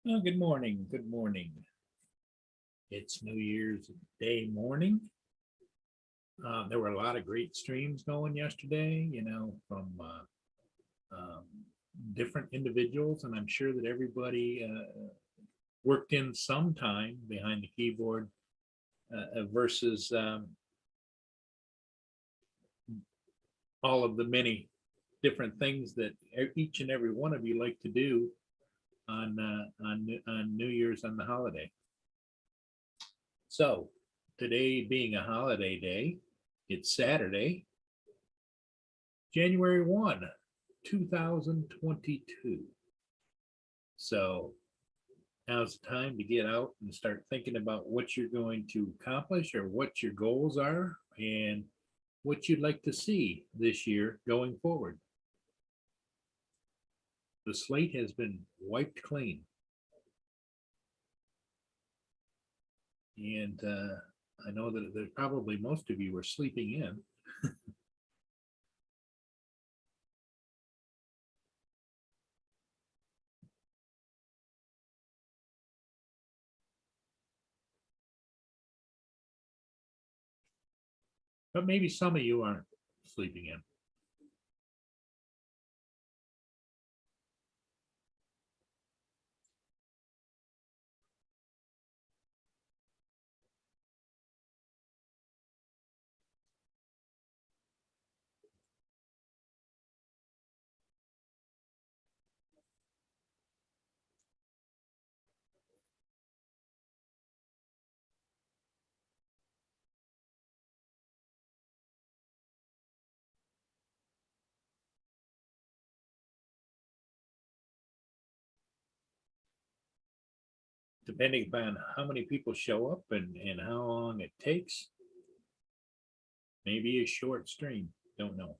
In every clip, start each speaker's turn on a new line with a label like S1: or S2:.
S1: Well, good morning. Good morning. It's New Year's Day morning. There were a lot of great streams going yesterday, from different individuals, and I'm sure that everybody worked in some time behind the keyboard versus all of the many different things that each and every one of you like to do on New Year's on the holiday. So today being a holiday day, it's Saturday, January 1, 2022. So now's the time to get out and start thinking about what you're going to accomplish or what your goals are and what you'd like to see this year going forward. The slate has been wiped clean. And I know that probably most of you are sleeping in. But maybe some of you aren't sleeping in. Depending upon how many people show up and how long it takes, maybe a short stream. Don't know.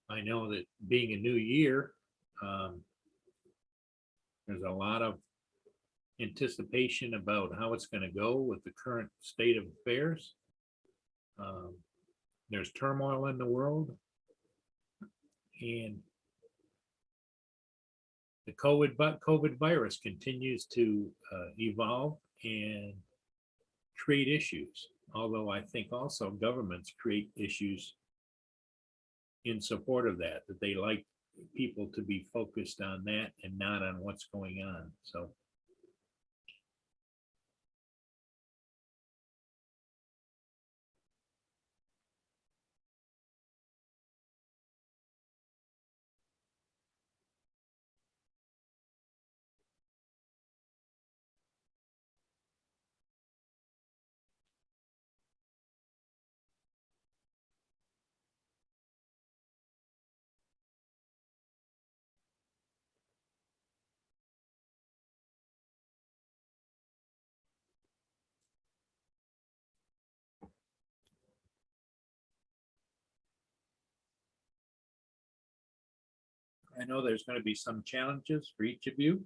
S1: I know that being a new year, um, there's a lot of anticipation about how it's going to go with the current state of affairs. Um, there's turmoil in the world, and the COVID virus continues to evolve and create issues. Although I think also governments create issues in support of that they like people to be focused on that and not on what's going on. So I know there's going to be some challenges for each of you.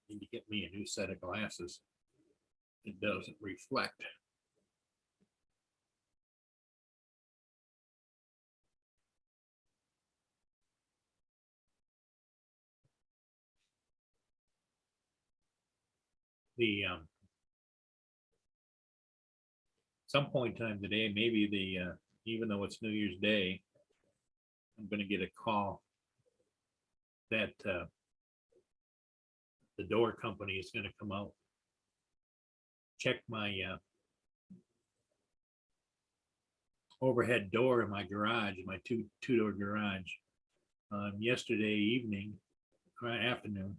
S1: Need to get me a new set of glasses. It doesn't reflect. The some point in time today, maybe even though it's New Year's Day, I'm going to get a call that the door company is going to come out, check my overhead door in my garage, my two-door garage. Yesterday evening, afternoon,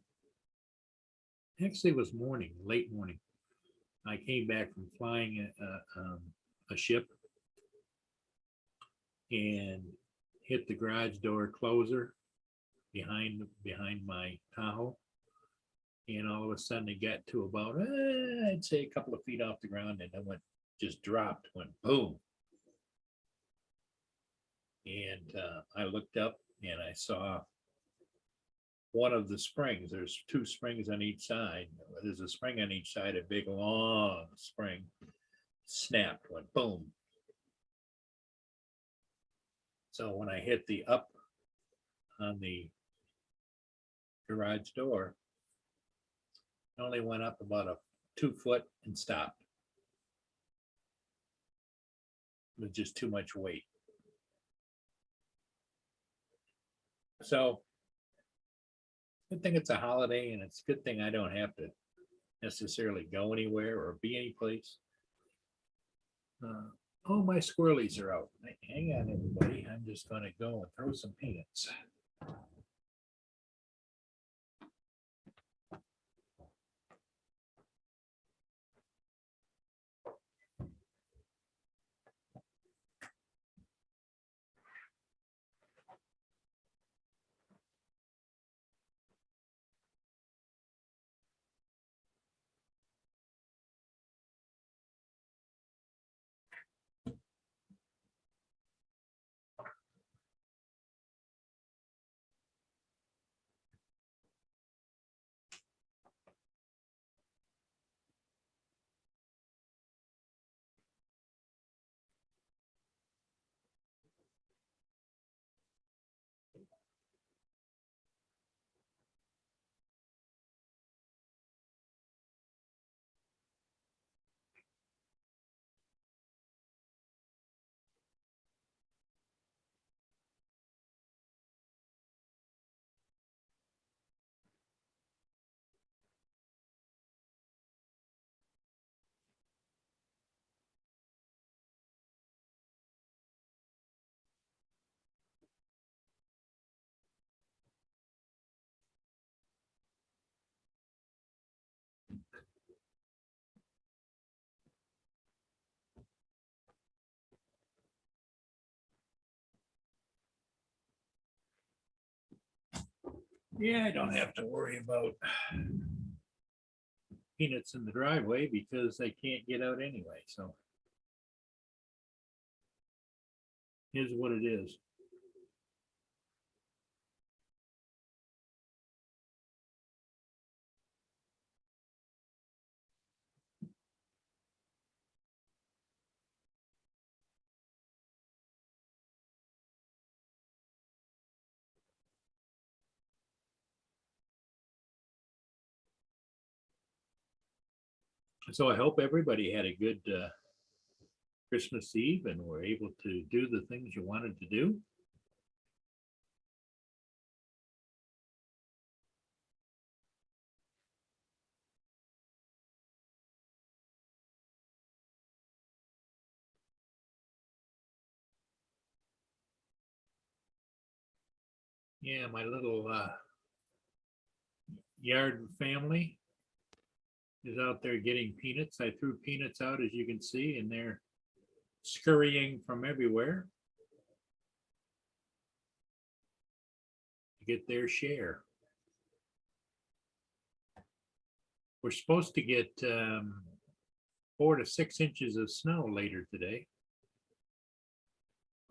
S1: actually it was morning, late morning. I came back from flying a ship and hit the garage door closer behind my Tahoe, and all of a sudden it got to about I'd say a couple of feet off the ground, and then just dropped, went boom. And I looked up and I saw one of the springs. There's two springs on each side. There's a spring on each side, a big long spring, snapped, went boom. So when I hit the up on the garage door, it only went up about a 2 foot and stopped. With just too much weight. So good thing it's a holiday, and it's a good thing I don't have to necessarily go anywhere or be any place. Oh, my squirrelies are out. Hang on, everybody. I'm just going to go and throw some peanuts. Yeah, I don't have to worry about peanuts in the driveway because they can't get out anyway. So here's what it is. So I hope everybody had a good Christmas Eve and were able to do the things you wanted to do. Yeah, my little yard family is out there getting peanuts. I threw peanuts out, as you can see, and they're scurrying from everywhere to get their share. We're supposed to get 4 to 6 inches of snow later today.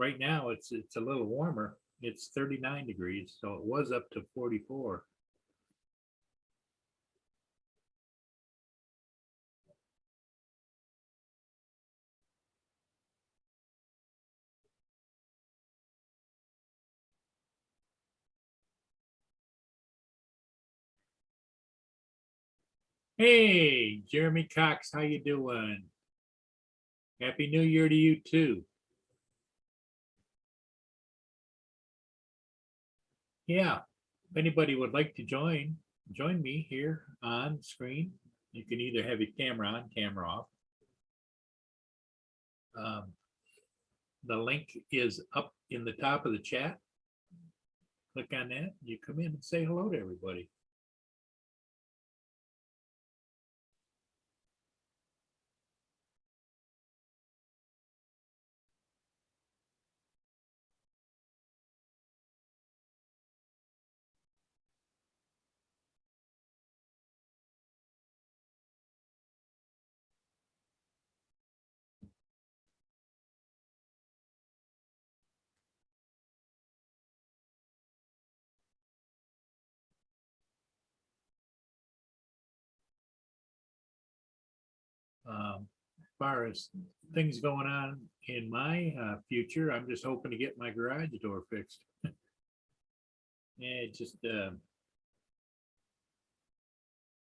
S1: Right now, it's a little warmer. It's 39 degrees, so it was up to 44. Hey, Jeremy Cox, how you doing? Happy New Year to you too. Yeah, if anybody would like to join me here on screen. You can either have your camera on, camera off. The link is up in the top of the chat. Click on that. You come in and say hello to everybody. far as things going on in my future, I'm just hoping to get my garage door fixed. It just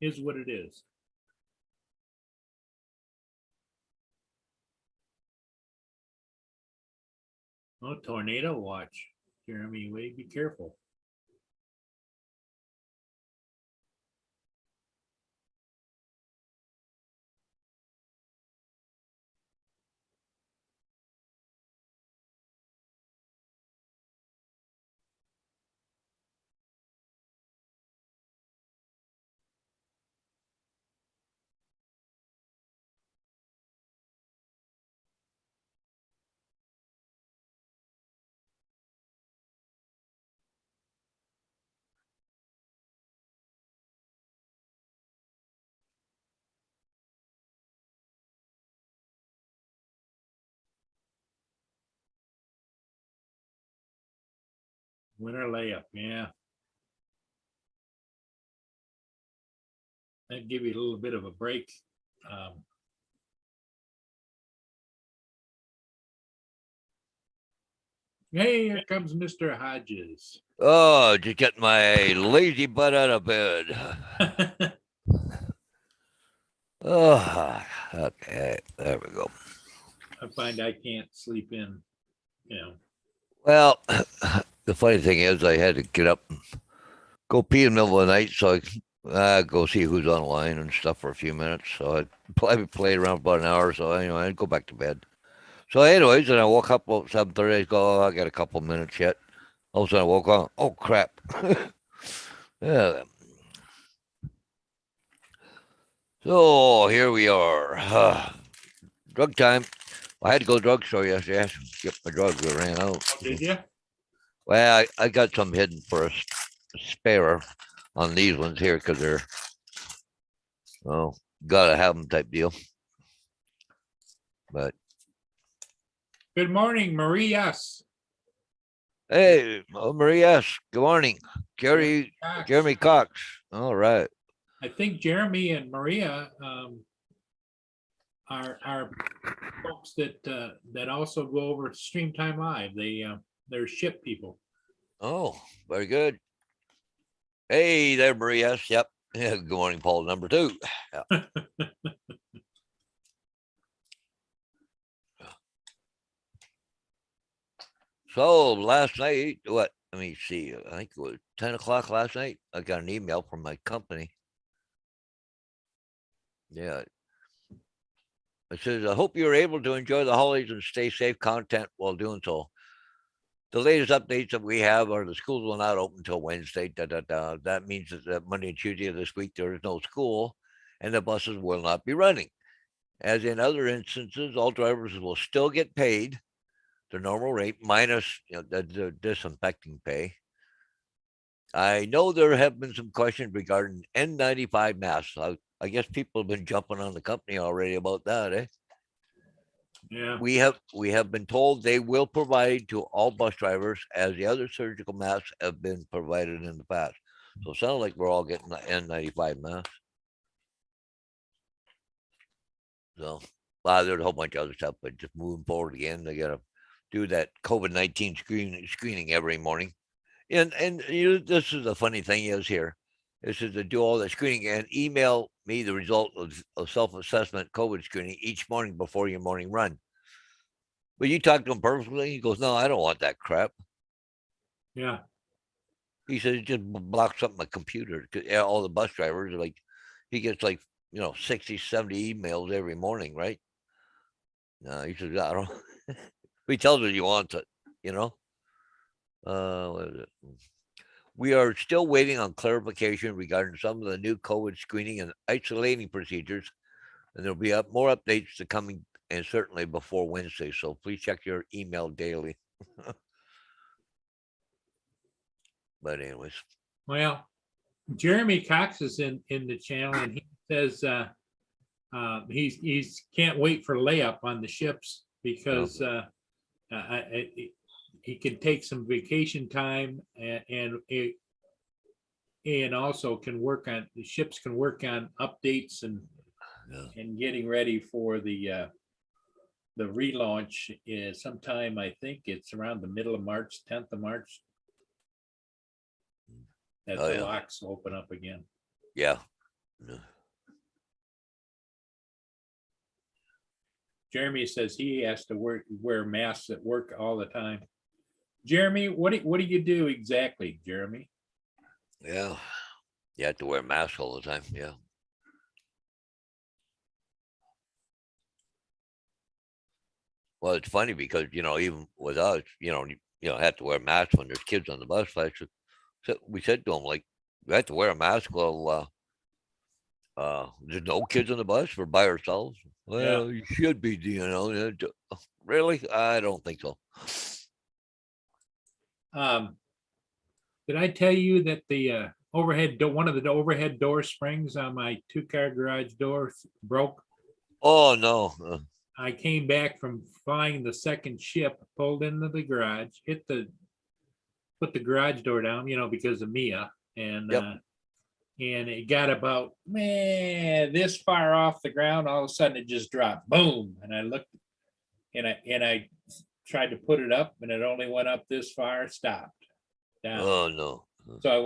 S1: is what it is. Oh, tornado watch, Jeremy, Wade, be careful. Winter layup, yeah. That'd give you a little bit of a break. Hey, here comes Mr. Hodges.
S2: Oh, just get my lazy butt out of bed. Oh, okay. There we go.
S1: I find I can't sleep in, you know.
S2: Well, the funny thing is, I had to get up and go pee in the middle of the night, so I go see who's online and stuff for a few minutes. So I probably played around about an hour, so anyway, I'd go back to bed. So, anyways, and I woke up about 7:30. I go, oh, I got a couple minutes yet. All of a sudden, I woke up. Oh crap! Yeah. So here we are. Drug time. I had to go to the drugstore yesterday. I had to get my drugs. I ran out.
S1: Oh, did you?
S2: Well, I got some hidden for a spare on these ones here because they're, oh, gotta have them type deal. But
S1: Good morning, Marias.
S2: hey, Marie S. Good morning, Jeremy Cox. All right.
S1: I think Jeremy and Maria are folks that also go over to Stream Time Live. They're ship people.
S2: Oh, very good. Hey there, Marie S. Yep. Yeah, good morning, Paul. Number 2. Yeah. So last night, what? Let me see. I think it was 10 o'clock last night. I got an email from my company. Yeah. It says, I hope you're able to enjoy the holidays and stay safe content while doing so. The latest updates that we have are the schools will not open until Wednesday. That means that Monday and Tuesday of this week, there is no school and the buses will not be running. As in other instances, all drivers will still get paid the normal rate minus the disinfecting pay. I know there have been some questions regarding N95 masks. I guess people have been jumping on the company already about that, eh?
S1: Yeah.
S2: We have been told they will provide to all bus drivers as the other surgical masks have been provided in the past. So it sounds like we're all getting the N95 masks. So there's a whole bunch of other stuff, but just moving forward again, they gotta do that COVID-19 screening every morning. And this is the funny thing is here. This is to do all the screening and email me the result of self-assessment COVID screening each morning before your morning run. But you talk to him personally, he goes, no, I don't want that crap.
S1: Yeah.
S2: He says it just blocks up my computer. All the bus drivers, like, he gets like, 60, 70 emails every morning, right? No, he says, I don't. He tells her he wants it, what is it? We are still waiting on clarification regarding some of the new COVID screening and isolating procedures, and there'll be more updates to coming, and certainly before Wednesday. So please check your email daily. But anyways,
S1: Well, Jeremy Cox is in the channel, and he says he's can't wait for layup on the ships because he can take some vacation time and also can work on the ships can work on updates and getting ready for the the relaunch is sometime, I think it's around the middle of March, 10th of March. That
S2: Oh,
S1: the
S2: yeah.
S1: locks open up again.
S2: Yeah. No.
S1: Jeremy says he has to wear masks at work all the time. Jeremy, what do you do exactly, Jeremy?
S2: Yeah. You have to wear a mask all the time. Yeah. Well, it's funny because, even with us, have to wear a mask when there's kids on the bus. So we said to them, like, you have to wear a mask. Well, there's no kids on the bus. We're by ourselves. Well, you should be, really? I don't think so.
S1: Did I tell you that the one of the overhead door springs on my 2-car garage door broke?
S2: Oh, no.
S1: I came back from flying the second ship, pulled into the garage, put the garage door down, because of Mia, and
S2: Yep.
S1: And it got about this far off the ground. All of a sudden, it just dropped, boom. And I looked, and I tried to put it up, and it only went up this far, stopped down.
S2: Oh, no.
S1: So I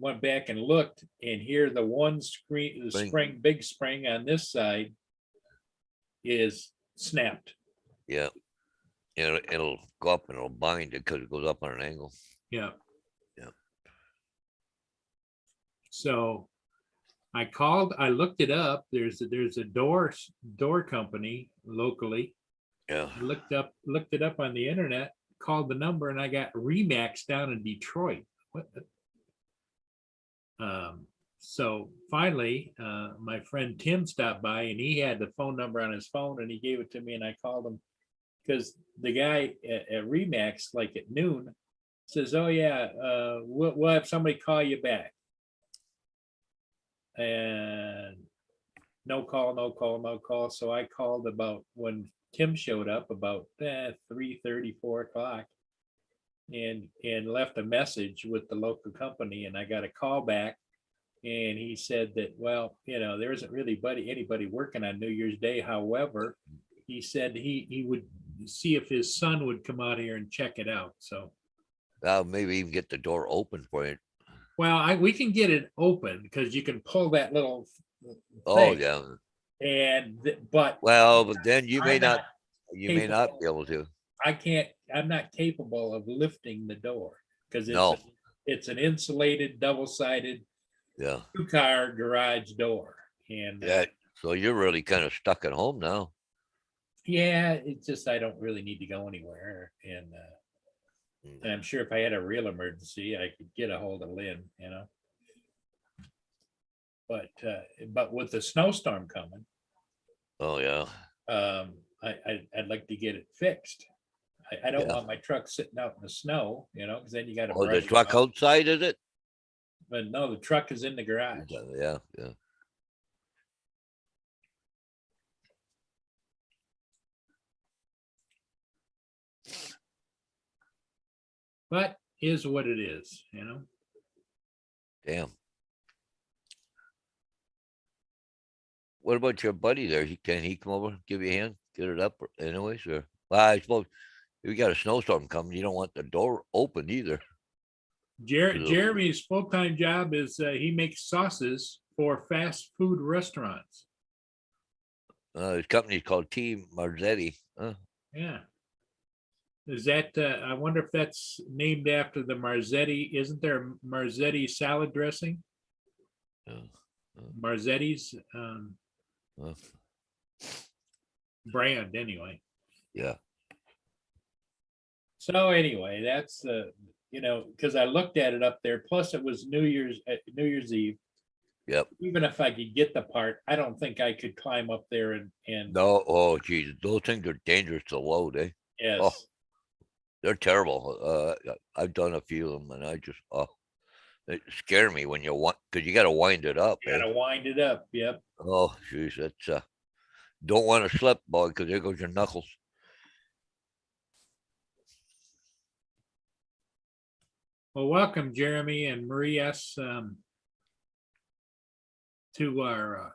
S1: went back and looked, and here the big spring on this side is snapped.
S2: Yeah. It'll go up and it'll bind it because it goes up on an angle.
S1: Yeah.
S2: Yeah.
S1: So I looked it up. There's a door company locally.
S2: Yeah.
S1: I looked it up on the internet, called the number, and I got Remax down in Detroit. So finally, my friend Tim stopped by, and he had the phone number on his phone, and he gave it to me, and I called him because the guy at Remax, like at noon, says, "Oh yeah, we'll have somebody call you back." And no call. So I called about when Tim showed up about 3:30, 4 o'clock, and left a message with the local company, and I got a call back, and he said that, well, there isn't really anybody working on New Year's Day. However, he said he would see if his son would come out here and check it out. So
S2: Maybe even get the door open for you.
S1: well, we can get it open because you can pull that little
S2: Oh,
S1: thing.
S2: yeah.
S1: But
S2: then you may not be able to.
S1: I'm not capable of lifting the door because
S2: No.
S1: it's an insulated, double-sided
S2: Yeah.
S1: 2-car garage door. And
S2: Yeah. So you're really kind of stuck at home now.
S1: yeah, it's just I don't really need to go anywhere. And I'm sure if I had a real emergency, I could get a hold of Lynn, But with the snowstorm coming,
S2: Oh, yeah.
S1: I'd like to get it fixed. I don't
S2: Yeah.
S1: want my truck sitting out in the snow, because then you got to.
S2: Oh, the truck outside, is it?
S1: But no, the truck is in the garage.
S2: Yeah. Yeah.
S1: But is what it is,
S2: Damn. What about your buddy there? Can he come over, give you a hand, get it up anyways? Or, well, I suppose if you got a snowstorm coming, you don't want the door open either.
S1: Jeremy's full-time job is he makes sauces for fast food restaurants.
S2: His company's called T. Marzetti.
S1: Yeah. Is that, I wonder if that's named after the Marzetti, isn't there a Marzetti salad dressing? Marzetti's brand anyway.
S2: Yeah.
S1: So anyway, that's because I looked at it up there. Plus, it was New Year's Eve.
S2: Yep.
S1: Even if I could get the part, I don't think I could climb up there and.
S2: No. Oh, geez, those things are dangerous to load, eh?
S1: Yes.
S2: Oh, they're terrible. I've done a few of them, and it scared me when because you got to wind it up.
S1: You got to wind it up. Yep.
S2: Oh, geez, that's don't want to slip, boy, because there goes your knuckles.
S1: Well, welcome, Jeremy and Marie S. To our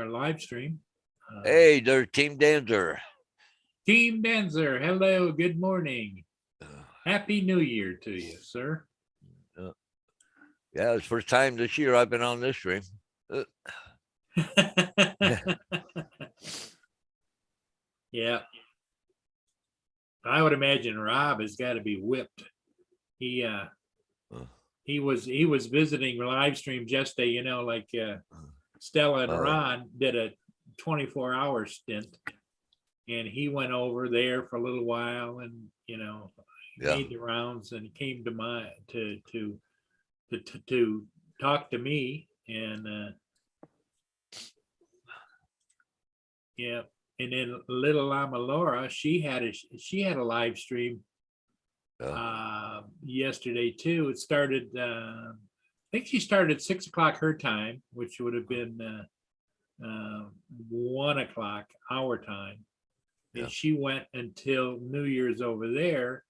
S1: live stream.
S2: Hey, there's Team Danzer.
S1: Team Denzer, hello, good morning. Happy New Year to you, sir.
S2: Yeah, it's first time this year I've been on this stream.
S1: Yeah. I would imagine Rob has got to be whipped. He he was visiting live streams yesterday, like Stella and
S2: Oh.
S1: Ron did a 24-hour stint, and he went over there for a little while and
S2: Yeah.
S1: made the rounds and came to my to talk to me and yeah. And then little Lama Laura, she had a live stream yesterday too. It started I think she started at 6 o'clock her time, which would have been 1 o'clock our time.
S2: Yeah.
S1: And she went until New Year's over there.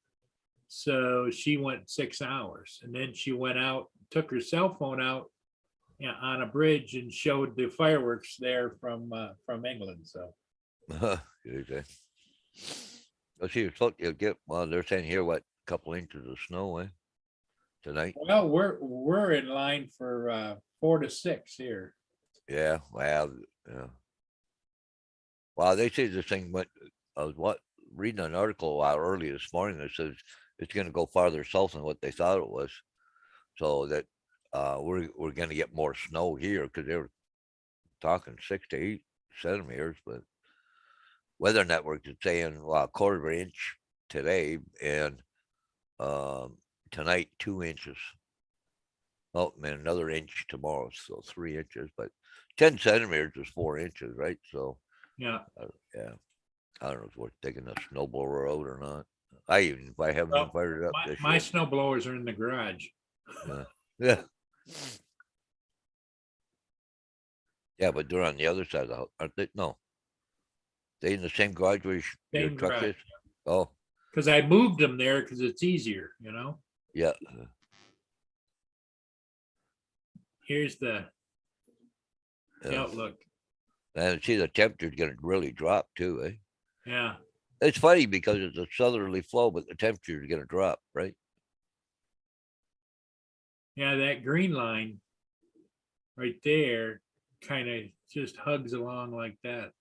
S1: So she went 6 hours, and then she went out, took her cell phone out on a bridge and showed the fireworks there from England. So
S2: Okay. Let's see, you'll get, well, they're saying here, what, a couple inches of snow, tonight?
S1: well, we're in line for 4 to 6 here.
S2: Yeah, well, yeah. Wow, they say this thing went, I was reading an article out early this morning that says it's gonna go farther south than what they thought it was. So that, we're gonna get more snow here, because they were talking 6 to 8 centimeters, but Weather Network is saying, well, a quarter of an inch today, and tonight 2 inches. Oh man, another inch tomorrow, so 3 inches, but 10 centimeters is 4 inches, right? So
S1: Yeah.
S2: yeah, I don't know if it's worth taking a snow blower out or not. If I haven't even
S1: Well,
S2: fired it up this
S1: my
S2: year.
S1: snow blowers are in the garage.
S2: Yeah. Yeah, but they're on the other side of the house, aren't they? No. They in the same garage where your
S1: Same
S2: truck
S1: garage.
S2: is? Oh,
S1: Because I moved them there because it's easier.
S2: yeah.
S1: Here's the
S2: Yeah.
S1: outlook.
S2: And see, the temperature's gonna really drop too, eh?
S1: Yeah.
S2: It's funny because it's a southerly flow, but the temperature is gonna drop, right?
S1: Yeah, that green line right there kind of just hugs along like that.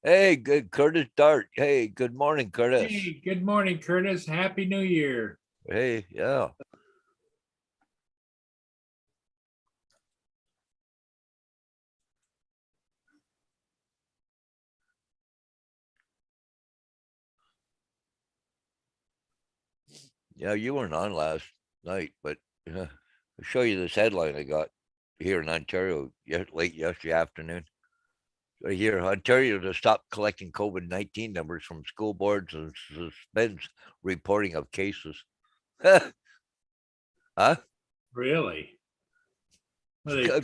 S2: Hey, good Curtis Dart. Hey, good morning, Curtis.
S1: Hey, good morning, Curtis. Happy New Year.
S2: Hey, yeah. Yeah, you weren't on last night, but I'll show you this headline I got here in Ontario late yesterday afternoon. Right here, Ontario to stop collecting COVID-19 numbers from school boards and suspends reporting of cases. Huh?
S1: Really? Are they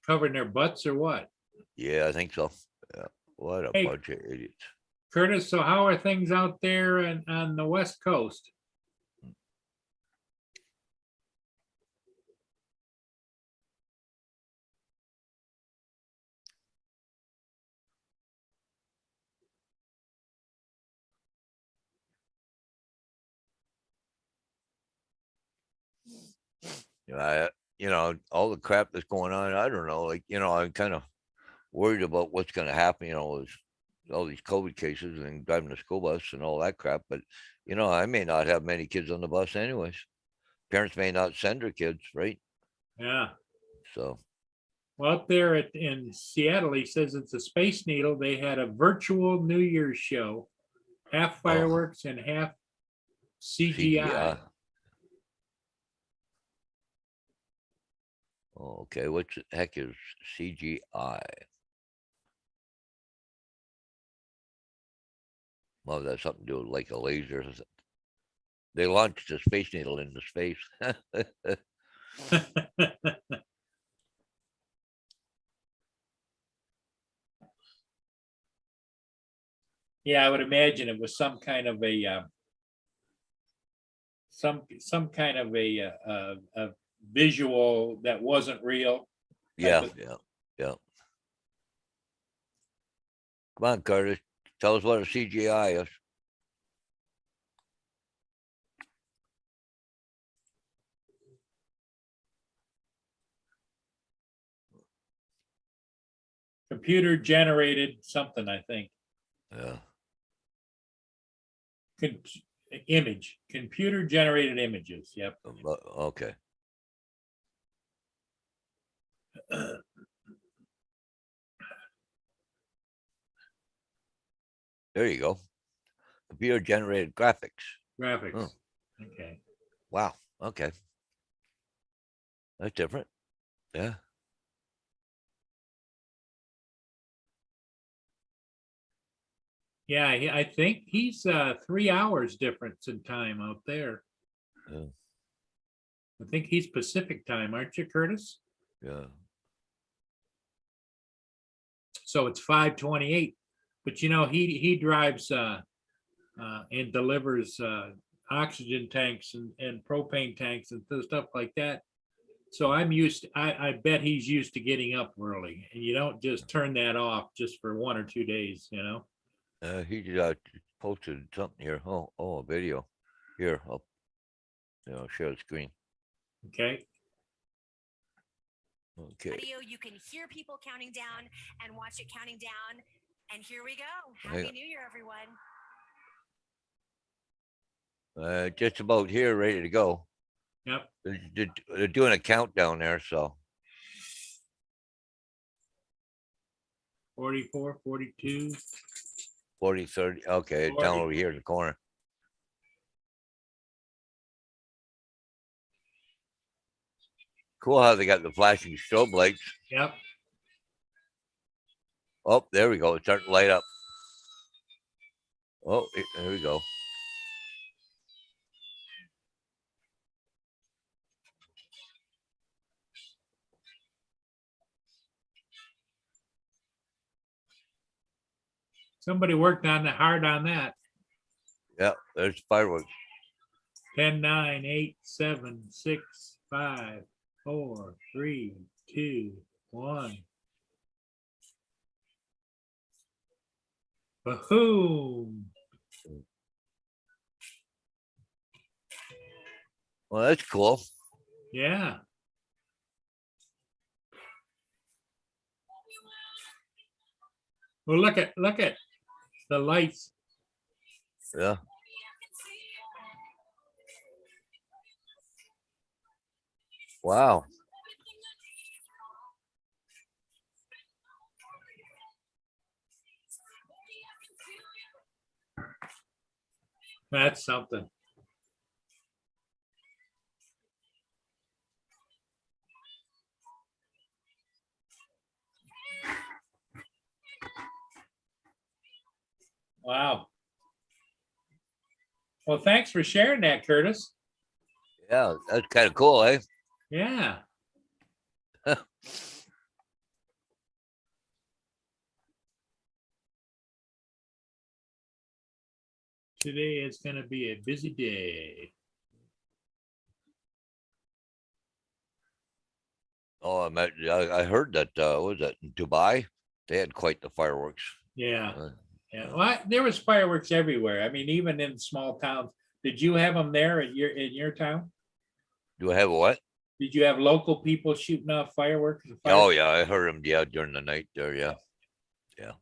S1: covering their butts or what?
S2: Yeah, I think so. Yeah. What a
S1: Hey,
S2: bunch of idiots.
S1: Curtis, so how are things out there on the West Coast?
S2: All the crap that's going on, I don't know. I'm kind of worried about what's going to happen, with all these COVID cases and driving the school bus and all that crap. But, I may not have many kids on the bus anyways. Parents may not send their kids, right?
S1: Yeah.
S2: So,
S1: Well, up there in Seattle, he says it's a Space Needle. They had a virtual New Year's show, half fireworks and half CGI.
S2: CGI. Oh, okay. What the heck is CGI? Well, that's something to do with like a laser. They launched a Space Needle into space.
S1: Yeah, I would imagine it was some kind of a some kind of a visual that wasn't real.
S2: Yeah,
S1: of-
S2: yeah. Come on, Curtis, tell us what a CGI is.
S1: Computer generated something, I think.
S2: Yeah,
S1: Con- computer generated images. Yep.
S2: okay. There you go. Computer generated graphics.
S1: Graphics. Okay.
S2: Wow, okay. That's different. Yeah.
S1: Yeah, I think he's 3 hours difference in time out there.
S2: Yeah.
S1: I think he's Pacific time, aren't you, Curtis?
S2: Yeah.
S1: So it's 5:28. But you know, he drives and delivers oxygen tanks and propane tanks and stuff like that. So I bet he's used to getting up early, and you don't just turn that off just for 1 or 2 days, you know?
S2: He posted something here. Oh, a video. Here, I'll share the screen.
S1: Okay.
S2: Okay.
S3: Audio, you can hear people counting down and watch it counting down. And here we go.
S2: Hang
S3: Happy
S2: on.
S3: New Year, everyone.
S2: Just about here, ready to go.
S1: Yep.
S2: They're doing a countdown there, so
S1: 44, 42.
S2: 40, 30. Okay, it's down
S1: 40.
S2: over here in the corner. Cool how they got the flashing strobe lights.
S1: Yep.
S2: Oh, there we go. It's starting to light up. Oh, there we go.
S1: Somebody worked hard on that.
S2: Yeah, there's fireworks.
S1: 10, 9, 8, 7, 6, 5, 4, 3, 2, 1. Boom.
S2: Well, that's cool.
S1: Yeah. Well, look at the lights.
S2: Yeah. Wow.
S1: That's something. Wow. Well, thanks for sharing that, Curtis.
S2: Yeah, that's kind of cool, eh?
S1: Yeah. Today is going to be a busy day.
S2: Oh, I heard that, what was that, in Dubai? They had quite the fireworks.
S1: Yeah.
S2: Uh,
S1: Yeah. Well, there was fireworks everywhere. I mean, even in small towns. Did you have them there in your town?
S2: Do I have a what?
S1: Did you have local people shooting off fireworks?
S2: Oh, yeah, I heard them, yeah, during the night there, yeah. Yeah.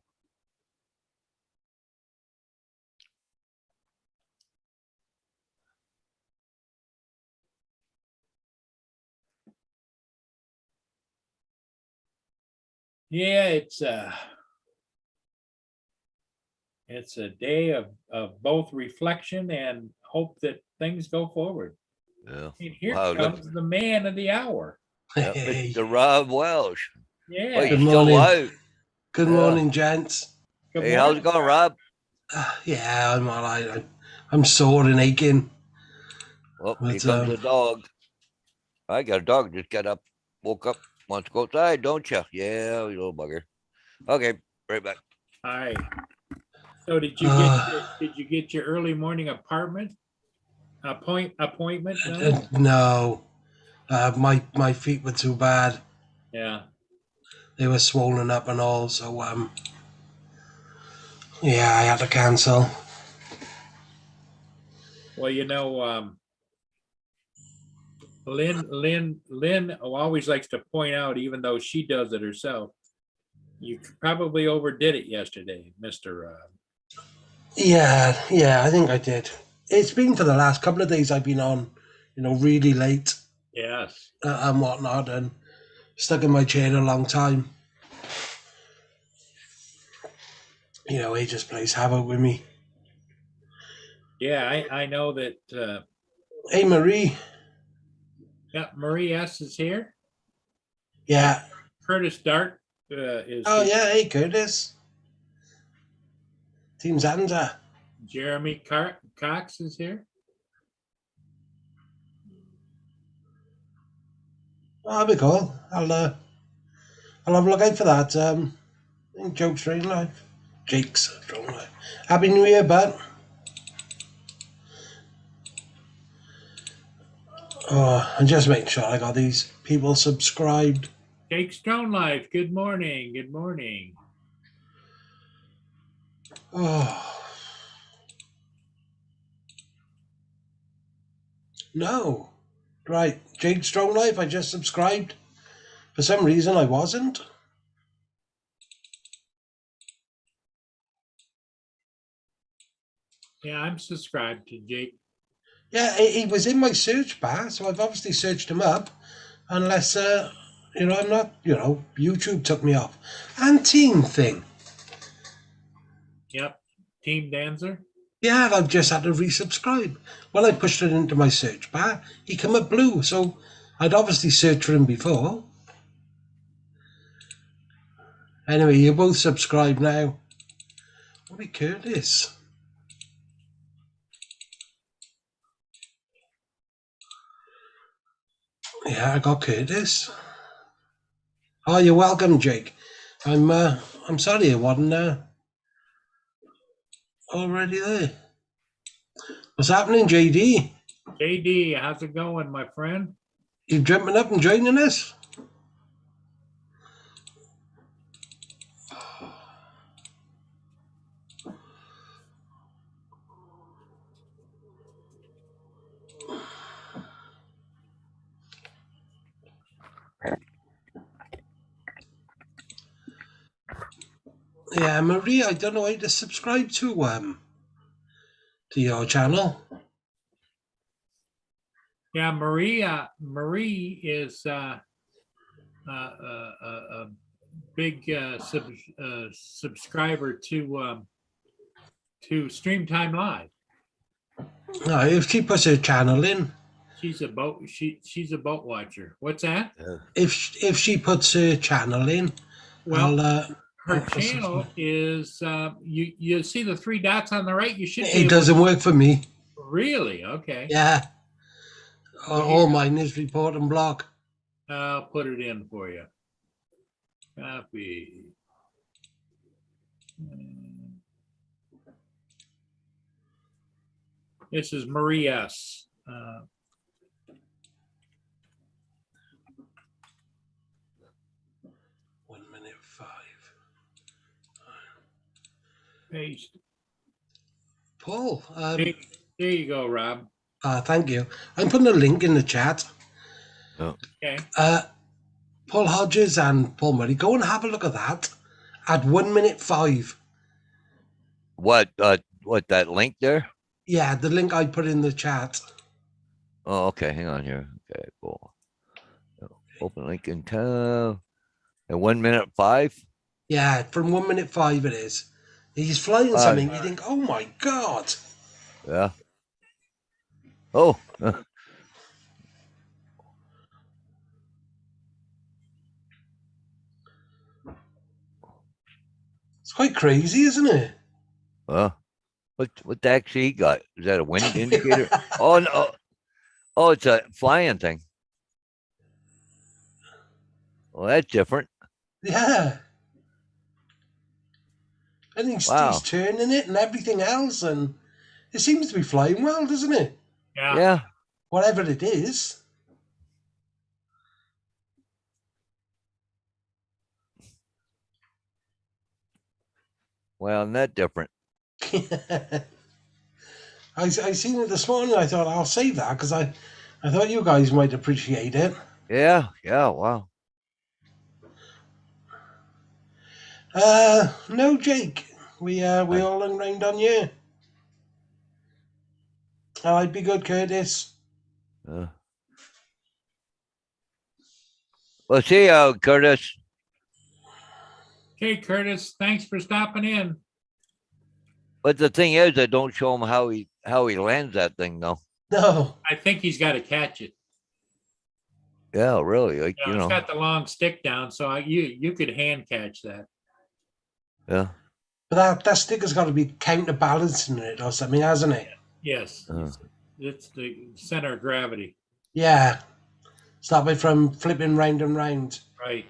S1: Yeah, it's a day of both reflection and hope that things go forward.
S2: Yeah.
S1: And here
S2: Wow, look.
S1: comes the man of the hour.
S2: Yeah,
S4: Hey,
S2: Mr. Rob Welsh. Oh,
S1: Yeah.
S2: he's
S4: Good
S2: still
S4: morning.
S2: alive.
S4: good
S2: Yeah.
S4: morning, gents.
S1: Good
S2: Hey, how's it
S1: morning.
S2: going, Rob?
S4: Yeah, I'm all right. I'm sore and aching.
S2: Well,
S4: But,
S2: here comes the dog. I got a dog, just got up, woke up, wants to go outside, don't you? Yeah, you little bugger. Okay, right back.
S1: Hi. So did you get your early morning apartment appointment? No?
S4: No, my feet were too bad.
S1: Yeah.
S4: They were swollen up and all. So yeah, I had to cancel.
S1: Well, Lynn always likes to point out, even though she does it herself, you probably overdid it yesterday, Mr.
S4: Yeah, I think I did. It's been for the last couple of days I've been on, really late
S1: Yes.
S4: and whatnot, and stuck in my chair a long time. He just plays havoc with me.
S1: Yeah, I know that,
S4: Hey, Marie.
S1: yeah, Marie S. is here.
S4: Yeah.
S1: Curtis Dart is
S4: Oh,
S1: here.
S4: yeah. Hey, Curtis. Team Zanza.
S1: Jeremy Cox is here.
S4: Oh, that'll be cool. I'll have a look out for that. I think Jake's Drone Live. Happy New Year, bud. Oh, and just making sure I got these people subscribed.
S1: Jake Stone Life, good morning. Good morning.
S4: Oh. No. Right. Jake Strong Life, I just subscribed. For some reason, I wasn't.
S1: Yeah, I'm subscribed to Jake.
S4: Yeah, he was in my search bar, so I've obviously searched him up. Unless, I'm not, YouTube took me off. And Team Thing.
S1: Yep. Team Dancer.
S4: Yeah, I've just had to resubscribe. When I pushed it into my search bar, he came up blue, so I'd obviously searched for him before. Anyway, you're both subscribed now. What be Curtis? Yeah, I got Curtis. Oh, you're welcome, Jake. I'm sorry I wasn't already there. What's happening, JD?
S1: JD, how's it going, my friend?
S4: You jumping up and joining us? Yeah, Marie, I don't know how to subscribe to your channel.
S1: Yeah, Marie is a big subscriber to Streamtime Live.
S4: No, if she puts her channel in,
S1: She's a boat watcher. What's that?
S4: if she puts her channel in,
S1: Well,
S4: I'll
S1: her channel is you see the three dots on the right. You should.
S4: It doesn't work for me.
S1: Really? Okay.
S4: Yeah. All mine is report and block.
S1: I'll put it in for you. Copy. This is Marie S.
S4: 1 minute 5.
S1: Paste.
S4: Paul.
S1: There you go, Rob.
S4: Thank you. I'm putting a link in the chat.
S2: Oh.
S1: Okay.
S4: Paul Hodges and Paul Murray, go and have a look at that at 1 minute 5.
S2: What that link there?
S4: Yeah, the link I put in the chat.
S2: Oh, okay. Hang on here. Okay, cool. Open link in tab. And 1 minute 5.
S4: Yeah, from 1 minute 5 it is. He's flying something. You think, oh my God.
S2: Yeah. Oh.
S4: It's quite crazy, isn't it?
S2: What the heck he got? Is that a wind indicator? Oh no. Oh, it's a flying thing. Well, that's different.
S4: Yeah. And he's turning it and everything else, and it seems to be flying well, doesn't it?
S1: Yeah.
S2: Yeah.
S4: whatever it is.
S2: Well, not different.
S4: I seen it this morning. I thought I'll save that because I thought you guys might appreciate it.
S2: Yeah. Yeah. Wow.
S4: No, Jake. We all unrained on you. I'd be good, Curtis.
S2: Well, see you, Curtis.
S1: Okay, Curtis, thanks for stopping in.
S2: But the thing is, I don't show him how he lands that thing, though.
S4: No.
S1: I think he's got to catch it.
S2: Yeah, really. Like,
S1: You know, it's got the long stick down, so you could hand catch that.
S2: Yeah.
S4: But that sticker's got to be counterbalancing it or something, hasn't it?
S1: Yes, it's the center of gravity.
S4: Yeah. Stop it from flipping round and round.
S1: Right.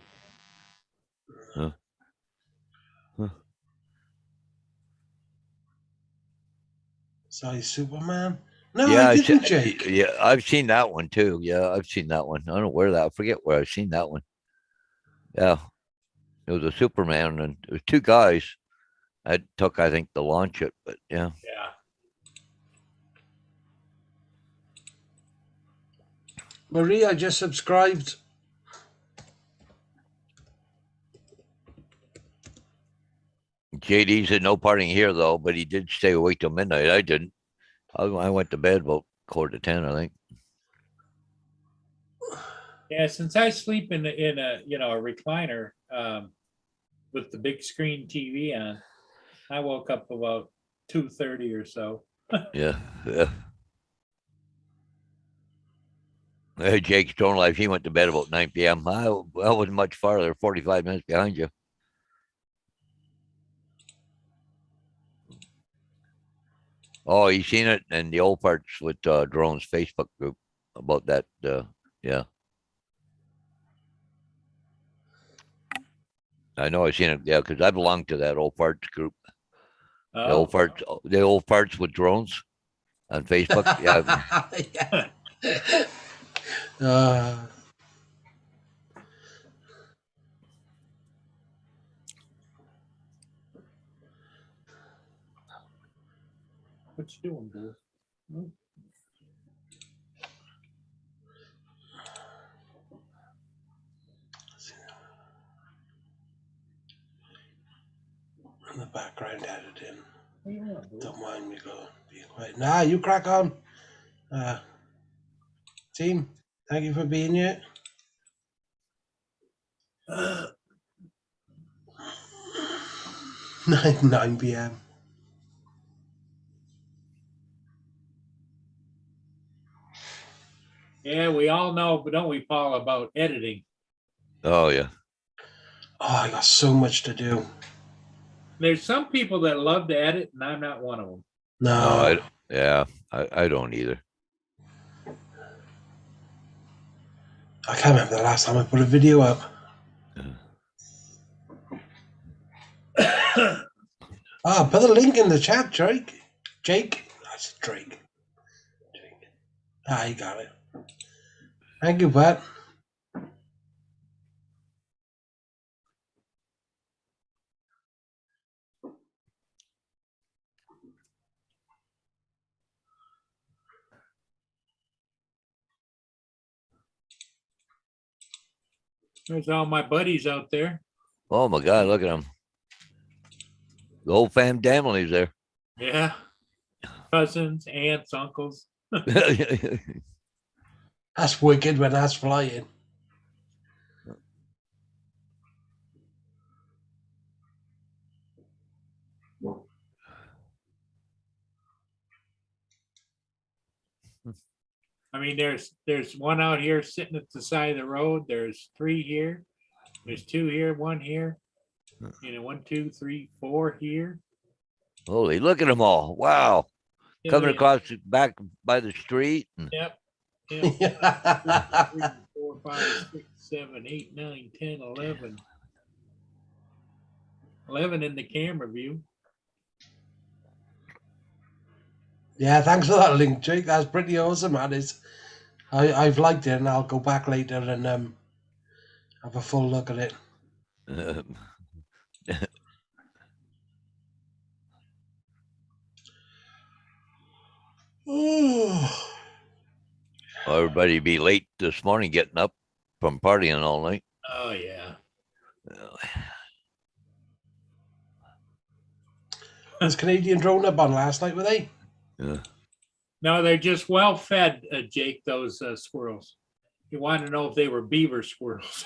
S4: Sorry, Superman. No,
S2: Yeah,
S4: I didn't, Jake.
S2: yeah, I've seen that one too. Yeah, I've seen that one. I don't know where that. I forget where I've seen that one. Yeah, it was a Superman, and it was two guys. It took, I think, to launch it, but yeah.
S1: Yeah.
S4: Marie, I just subscribed.
S2: JD said no partying here though, but he did stay awake till midnight. I didn't. I went to bed about 9:45, I think.
S1: Yeah, since I sleep in a a recliner with the big screen TV on, I woke up about 2:30 or so.
S2: Yeah, yeah. Jake's Stone Life, he went to bed about 9 p.m. I wasn't much farther, 45 minutes behind you. Oh, you seen it in the old parts with Drone's Facebook group about that. Yeah. I know I've seen it. Yeah, because I belong to that old parts group. The
S1: Oh,
S2: old parts with drones on Facebook. Yeah.
S4: uh,
S1: what you doing, boy? Hmm?
S4: in the background editing.
S1: What do you want, boy?
S4: Don't mind me going. Be quiet. Nah, you crack on. Team, thank you for being here. 9 p.m.
S1: Yeah, we all know, but don't we, Paul, about editing?
S2: Oh, yeah.
S4: Oh, I got so much to do.
S1: There's some people that love to edit, and I'm not one of them.
S4: No,
S2: I don't either.
S4: I can't remember the last time I put a video up. Put the link in the chat, Drake. Jake. That's Drake. Jake. You got it. Thank you, Pat.
S1: There's all my buddies out there.
S2: Oh my God, look at him. The whole fam family's there.
S1: Yeah. Cousins, aunts, uncles.
S4: That's wicked when that's flying.
S1: I mean, there's one out here sitting at the side of the road. There's 3 here. There's 2 here, 1 here. 1, 2, 3, 4 here.
S2: Holy, look at them all. Wow.
S1: Yeah,
S2: Coming
S1: yeah.
S2: across the back by the street.
S1: Yep. Yep. 3, 4, 5, 6, 7, 8, 9, 10, 11. 11 in the camera view.
S4: Yeah, thanks for that link, Jake. That's pretty awesome, man. I've liked it, and I'll go back later and have a full look at it. Oh,
S2: Everybody be late this morning getting up from partying all night.
S1: Oh, yeah.
S4: was Canadian Drone up on last night, were they?
S2: Yeah.
S1: No, they're just well fed, Jake, those squirrels. You want to know if they were beaver squirrels.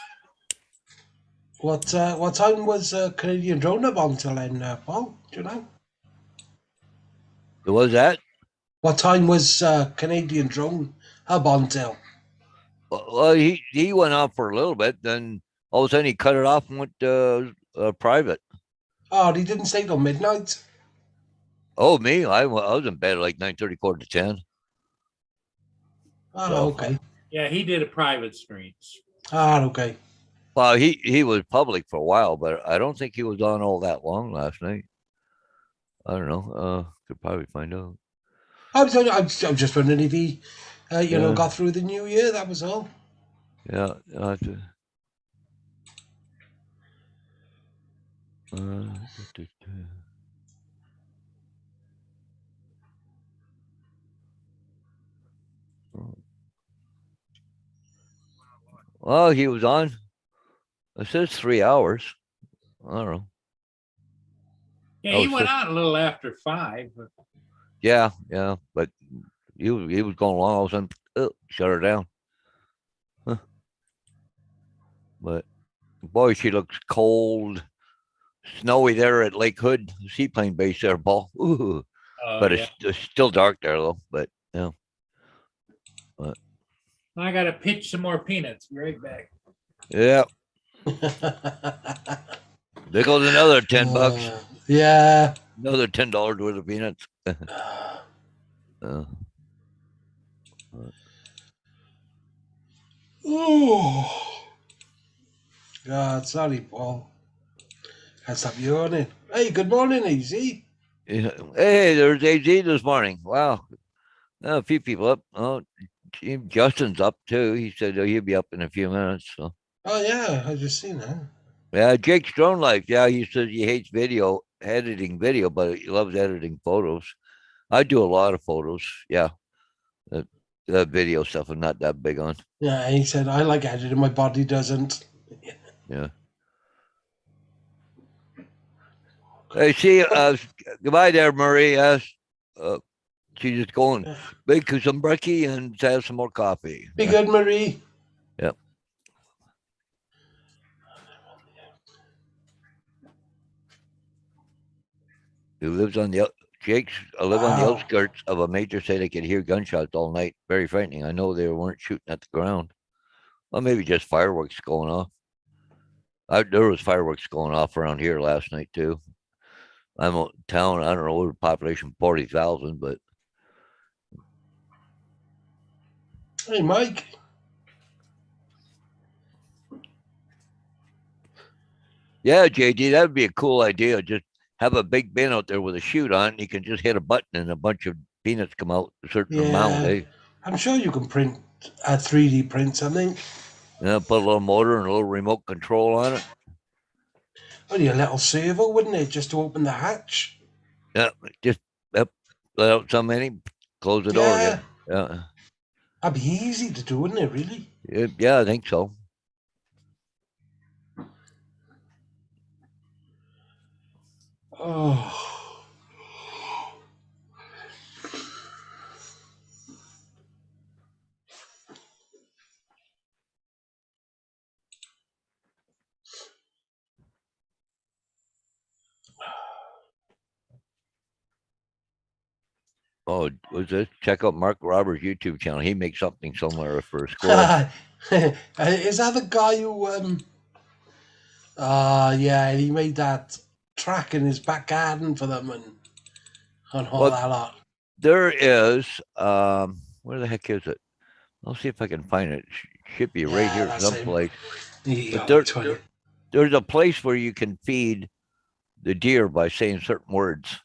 S4: What time was Canadian Drone up on till then, Paul? Do you know?
S2: What was that?
S4: What time was Canadian Drone up on till?
S2: Well, he went on for a little bit, then all of a sudden he cut it off and went private.
S4: Oh, he didn't stay till midnight.
S2: Oh, me? I was in bed at like 9:30, 10:45.
S4: Oh,
S2: So-
S4: okay.
S1: Yeah, he did a private streams.
S4: Ah, okay.
S2: Well, he was public for a while, but I don't think he was on all that long last night. I don't know. Could probably find out.
S4: I'm just wondering if he,
S2: Yeah.
S4: got through the new year. That was all.
S2: Yeah. I'll have to- Well, he was on. It says 3 hours. I don't know.
S1: Yeah,
S2: Oh,
S1: he went
S2: so-
S1: out a little after 5. But
S2: Yeah, but he was going along. All of a sudden, shut her down. Huh. But boy, she looks cold, snowy there at Lake Hood Seaplane Base there, Paul. Ooh, but
S1: yeah.
S2: it's still dark there though. But yeah,
S1: I got to pitch some more peanuts. Be right back.
S2: yeah. There goes another $10.
S4: Yeah.
S2: Another $10 worth of peanuts.
S4: Oh. God, sorry, Paul. Can't stop yawning. Hey, good morning, Easy.
S2: Yeah. Hey, there's AZ this morning. Wow, a few people up. Oh, Justin's up too. He said he'll be up in a few minutes. So
S4: Oh yeah, I just seen that.
S2: yeah, Jake's Drone Life. Yeah, he says he hates editing video, but he loves editing photos. I do a lot of photos. Yeah, the video stuff I'm not that big on.
S4: Yeah, he said I like editing. My body doesn't.
S2: Yeah. Hey, see, goodbye there, Marie. Yes, she's just going make some brekkie and have some more coffee.
S4: Be good, Marie.
S2: Yep. Who lives on the Jake's live on the
S4: Wow.
S2: outskirts of a major city. They could hear gunshots all night. Very frightening. I know they weren't shooting at the ground. Well, maybe just fireworks going off. There was fireworks going off around here last night too. I'm a town. I don't know, we're population 40,000, but
S4: Hey, Mike.
S2: yeah, JD, that would be a cool idea. Just have a big bin out there with a chute on. You can just hit a button and a bunch of peanuts come out a certain amount.
S4: Yeah.
S2: Eh?
S4: I'm sure you can print a 3D print something.
S2: Yeah, put a little motor and a little remote control on it.
S4: Only a little servo, wouldn't it, just to open the hatch?
S2: Yeah, just let out so many, close the door again. Yeah,
S4: That'd be easy to do, wouldn't it? Really?
S2: yeah, I think so.
S4: Oh.
S2: Oh, was this? Check out Mark Roberts' YouTube channel. He makes something similar for squirrels.
S4: Is that the guy who yeah, he made that track in his back garden for them and all
S2: Well,
S4: that lot.
S2: There is, where the heck is it? I'll see if I can find it. Should be right
S4: Yeah,
S2: here
S4: that's him.
S2: someplace.
S4: He
S2: But
S4: got 20.
S2: There's a place where you can feed the deer by saying certain words.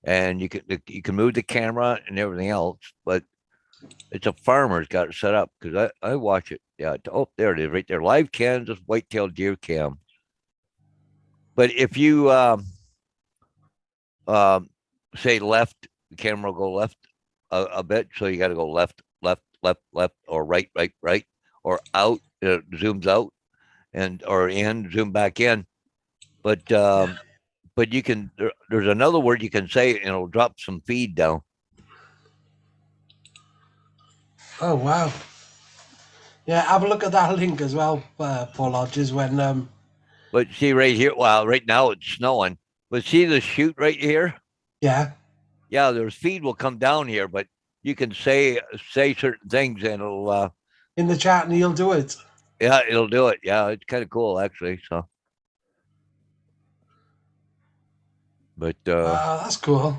S2: and you can move the camera and everything else, but it's a farmer's got it set up because I watch it. Yeah. Oh, there it is right there. Live Kansas whitetail deer cam. But if you say left, the camera will go left a bit. So you got to go left, left, left, left, or right, right, right, or out. It zooms out and or in, zoom back in. But you can. There's another word you can say, and it'll drop some feed down.
S4: Oh wow. Yeah, have a look at that link as well, Paul Hodges. When
S2: But see right here, well, right now it's snowing. But see the chute right here?
S4: yeah,
S2: Yeah, there's feed will come down here, but you can say certain things and it'll
S4: in the chat, and he'll do it.
S2: yeah, it'll do it. Yeah, it's kind of cool actually. So but
S4: That's cool.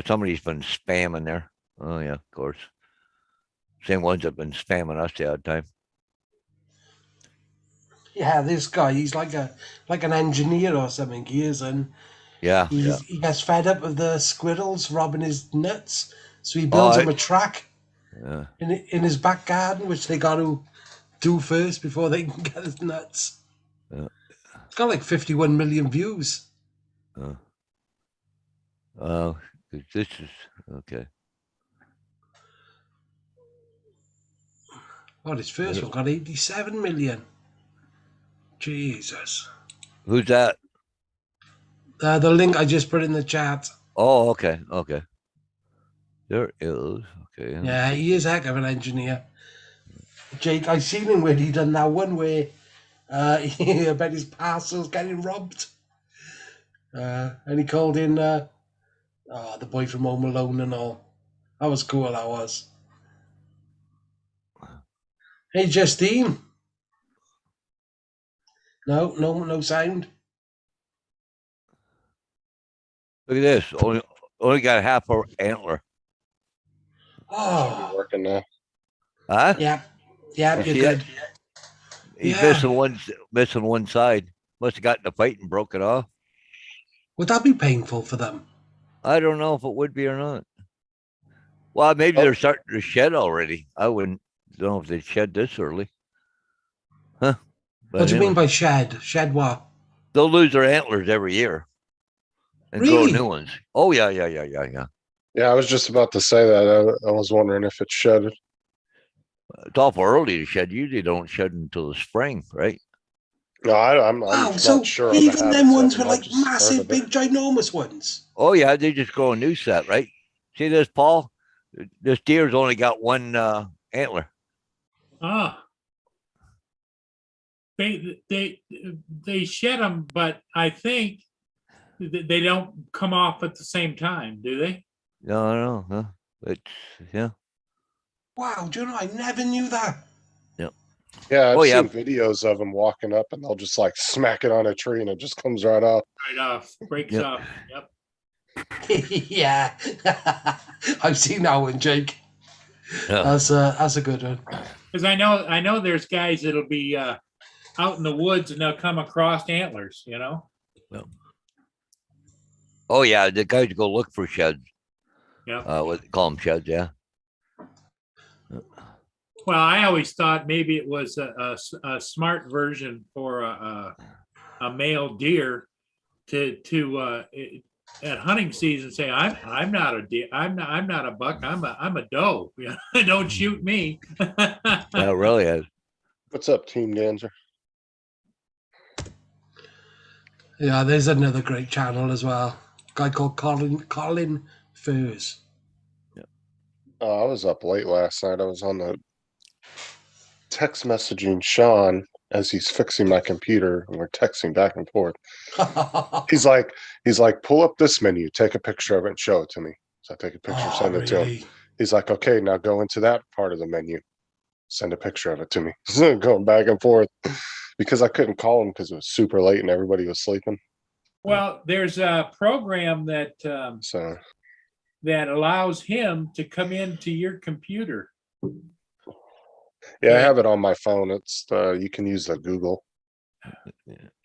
S2: somebody's been spamming there. Oh yeah, of course. Same ones that have been spamming us the other time.
S4: Yeah, this guy, he's like an engineer or something. He is, and
S2: Yeah.
S4: he gets fed up with the squirrels robbing his nuts, so he builds them a track
S2: Yeah.
S4: in his back garden, which they got to do first before they can get his nuts.
S2: Yeah.
S4: It's got like 51 million views.
S2: Oh, this is okay.
S4: Oh, this first one got 87 million. Jesus.
S2: Who's that?
S4: The link I just put in the chat.
S2: Oh, okay. Okay. There is. Okay.
S4: Yeah, he is a heck of an engineer. Jake, I seen him when he done that one where I bet his parcel's getting robbed. And he called in the boy from Home Alone and all. That was cool, that was. Hey, Justine. No sound.
S2: Look at this. Only got half a antler.
S4: Oh,
S5: Working now.
S2: Huh?
S4: yeah, you're
S2: See
S4: good.
S2: it? He's
S4: Yeah.
S2: missing one side. Must have gotten a fight and broke it off.
S4: Would that be painful for them?
S2: I don't know if it would be or not. Well, maybe they're starting to shed already. I wouldn't know if they'd shed this early. Huh? But
S4: What do you mean
S2: anyway,
S4: by shed? Shed what?
S2: they'll lose their antlers every year and
S4: Really?
S2: grow new ones. Oh yeah.
S5: Yeah, I was just about to say that. I was wondering if it shedded.
S2: It's awful early to shed. Usually don't shed until the spring, right?
S5: No, I'm
S4: Wow,
S5: not
S4: so
S5: sure. on the
S4: even them
S5: habits
S4: ones
S5: of
S4: were
S5: it. I
S4: like
S5: just heard
S4: massive,
S5: of it.
S4: big, ginormous ones.
S2: Oh yeah, they just grow a new set, right? See this, Paul? This deer's only got one antler.
S1: Ah. They shed them, but I think they don't come off at the same time, do they?
S2: No, huh? It's yeah.
S4: Wow, do you know, I never knew that.
S5: Yeah, I've
S2: Oh, yeah.
S5: seen videos of them walking up and they'll just like smack it on a tree and it just comes right off.
S1: Right off, breaks
S2: Yep.
S1: off. Yep.
S4: Yeah. I've seen that one, Jake.
S2: Yeah.
S4: That's a good one.
S1: Because I know there's guys that'll be out in the woods and they'll come across antlers, you know?
S2: Oh yeah, the guys go look for sheds.
S1: Yeah.
S2: What they call them sheds, yeah.
S1: Well, I always thought maybe it was a smart version for a male deer to at hunting season say I'm not a deer, I'm not a buck, I'm a doe. You know? Don't shoot me.
S2: Yeah, it really is.
S5: What's up, Team Danzer?
S4: Yeah, there's another great channel as well. Guy called Colin Furs.
S5: I was up late last night. I was on the text messaging Sean as he's fixing my computer, and we're texting back and forth. He's like, pull up this menu, take a picture of it, and show it to me. So I take a picture, send it to him.
S4: really?
S5: He's like, okay, now go into that part of the menu, send a picture of it to me. Going back and forth because I couldn't call him because it was super late and everybody was sleeping.
S1: Well, there's a program that
S5: So
S1: that allows him to come into your computer.
S5: yeah, I have it on my phone. It's you can use the Google.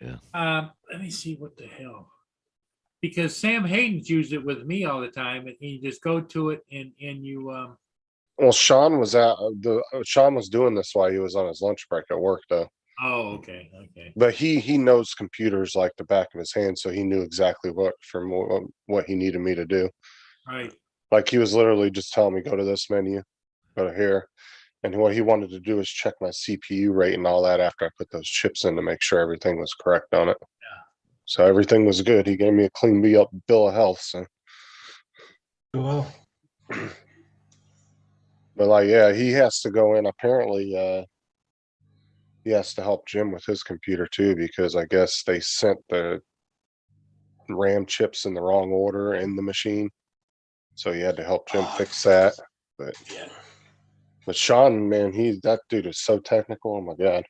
S2: Yeah.
S1: Let me see what the hell. because Sam Hayden's used it with me all the time, and you just go to it and you
S5: Well, Sean was Sean was doing this while he was on his lunch break at work though.
S1: oh, okay, okay.
S5: But he knows computers like the back of his hand, so he knew exactly what he needed me to do.
S1: Right.
S5: Like he was literally just telling me, go to this menu, go to here. And what he wanted to do is check my CPU rate and all that after I put those chips in to make sure everything was correct on it.
S1: Yeah.
S5: So everything was good. He gave me a clean bill of health. So,
S4: Well,
S5: but like, yeah, he has to go in. Apparently, he has to help Jim with his computer too, because I guess they sent the RAM chips in the wrong order in the machine. So he had to help Jim fix that. But
S4: yeah.
S5: But Sean, man, that dude is so technical. Oh my god.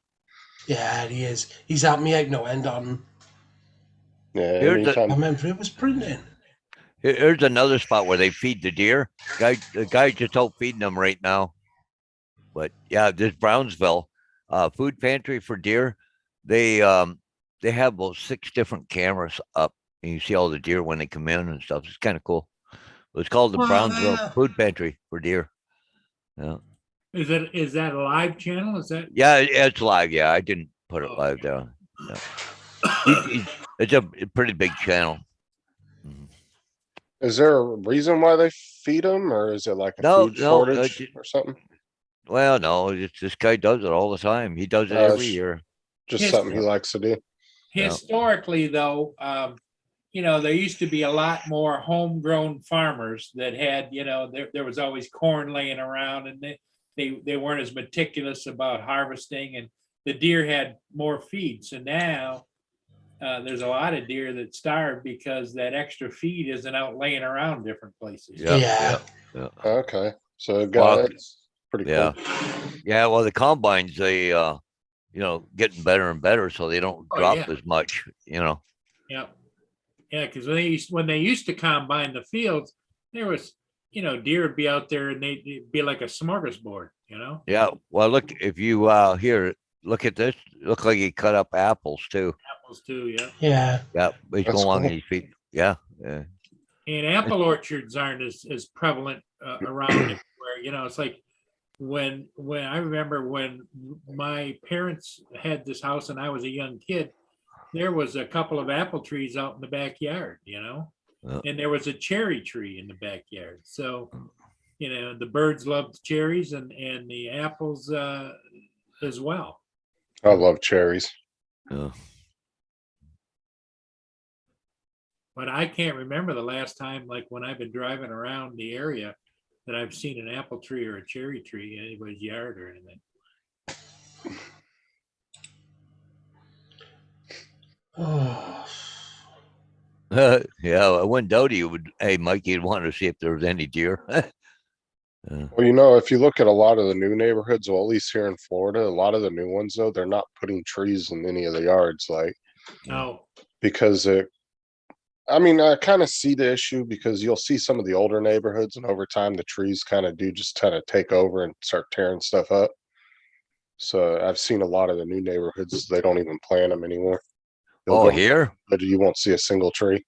S4: Yeah, he is. He's helped me out no end on.
S5: Yeah,
S2: Here's
S4: I
S5: anytime.
S4: remember it was printing.
S2: Here's another spot where they feed the deer. The guy just out feeding them right now. But yeah, this Brownsville food pantry for deer. They have about 6 different cameras up, and you see all the deer when they come in and stuff. It's kind of cool. It's called the
S4: Well,
S2: Brownsville
S4: yeah.
S2: Food Pantry for deer. Yeah,
S1: Is that a live channel? Is that?
S2: yeah, it's live. Yeah, I didn't put it live there. Yeah. It's a pretty big channel. Mhm.
S5: Is there a reason why they feed them, or is it like a
S2: No,
S5: food
S2: no,
S5: shortage or something?
S2: Well, no, this guy does it all the time. He does it
S5: Oh,
S2: every year.
S5: Just
S1: Yes.
S5: something he likes to do.
S2: Yeah.
S1: Historically, though, there used to be a lot more homegrown farmers that had, there was always corn laying around, and they weren't as meticulous about harvesting, and the deer had more feed. So now there's a lot of deer that starve because that extra feed isn't out laying around different places.
S2: Yeah.
S5: Okay, so
S2: Well,
S5: it's pretty
S2: Yeah.
S5: cool.
S2: Yeah, well, the combines, they, getting better and better, so they don't
S1: Oh,
S2: drop
S1: yeah.
S2: as much,
S1: Yeah. Yeah, because when they used to combine the fields, there was, deer would be out there and they'd be like a smorgasbord,
S2: Yeah, well, look, if you, here, look at this, look like he cut up apples too.
S1: apples too, yeah.
S4: Yeah.
S2: Yeah, he's
S5: That's
S2: going along
S5: cool.
S2: his feet. Yeah, yeah.
S1: And apple orchards aren't as prevalent around everywhere. It's like when I remember when my parents had this house and I was a young kid, there was a couple of apple trees out in the backyard, and there was a cherry tree in the backyard. So, the birds loved cherries and the apples as well.
S5: I love cherries.
S2: Yeah.
S1: But I can't remember the last time, like when I've been driving around the area, that I've seen an apple tree or a cherry tree in anybody's yard or anything.
S4: Oh.
S2: Yeah, when Doty would, hey, Mike, you'd want to see if there was any deer.
S5: Well, if you look at a lot of the new neighborhoods, well, at least here in Florida, a lot of the new ones though, they're not putting trees in any of the yards, like
S1: No,
S5: because I kind of see the issue because you'll see some of the older neighborhoods, and over time, the trees kind of take over and start tearing stuff up. So I've seen a lot of the new neighborhoods; they don't even plant them anymore. You'll
S2: Oh,
S5: go-
S2: here?
S5: but you won't see a single tree.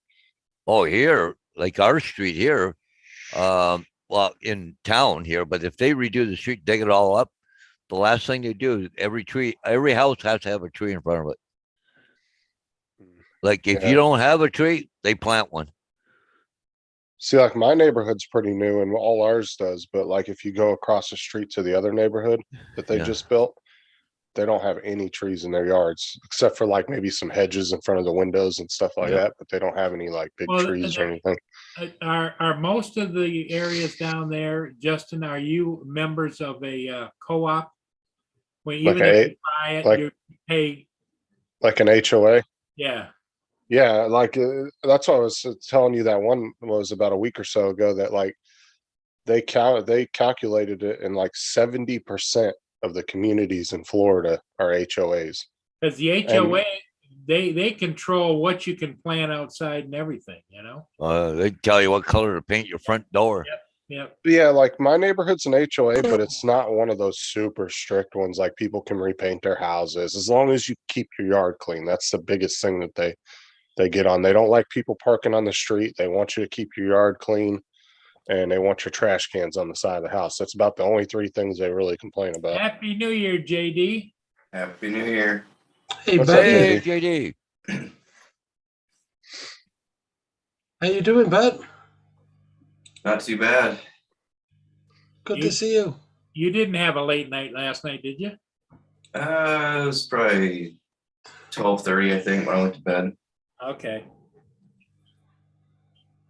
S2: Oh, here, like our street here, well, in town here, but if they redo the street, dig it all up, the last thing they do is every house has to have a tree in front of it. Like if
S5: Yeah.
S2: you don't have a tree, they plant one.
S5: See, like my neighborhood's pretty new, and all ours does. But like if you go across the street to the other neighborhood that they
S2: Yeah.
S5: just built, they don't have any trees in their yards except for like maybe some hedges in front of the windows and stuff like
S2: Yeah.
S5: that. But they don't have any like big
S1: Well,
S5: trees or anything.
S1: are most of the areas down there, Justin? Are you members of a co-op? When
S5: Like
S1: even if you buy it,
S5: like-
S1: you pay.
S5: Like an HOA.
S1: Yeah.
S5: Yeah, like that's what I was telling you. That one was about a week or so ago. That like they calculated it, and like 70% of the communities in Florida are HOAs.
S1: Because the HOA, they control what you can plant outside and everything,
S2: They tell you what color to paint your front door.
S1: Yep.
S5: Yeah, like my neighborhood's an HOA, but it's not one of those super strict ones. Like people can repaint their houses as long as you keep your yard clean. That's the biggest thing that They get on. They don't like people parking on the street. They want you to keep your yard clean, and they want your trash cans on the side of the house. That's about the only three things they really complain about.
S1: Happy New Year, JD.
S6: Happy New Year.
S4: Hey,
S5: What's up,
S4: Bertie.
S2: Hey,
S5: JD?
S2: JD.
S4: How you doing, Bert?
S6: Not too bad.
S4: Good
S1: You-
S4: to see you.
S1: You didn't have a late night last night, did you?
S6: It was probably 12:30, I think, when I went to bed.
S1: Okay.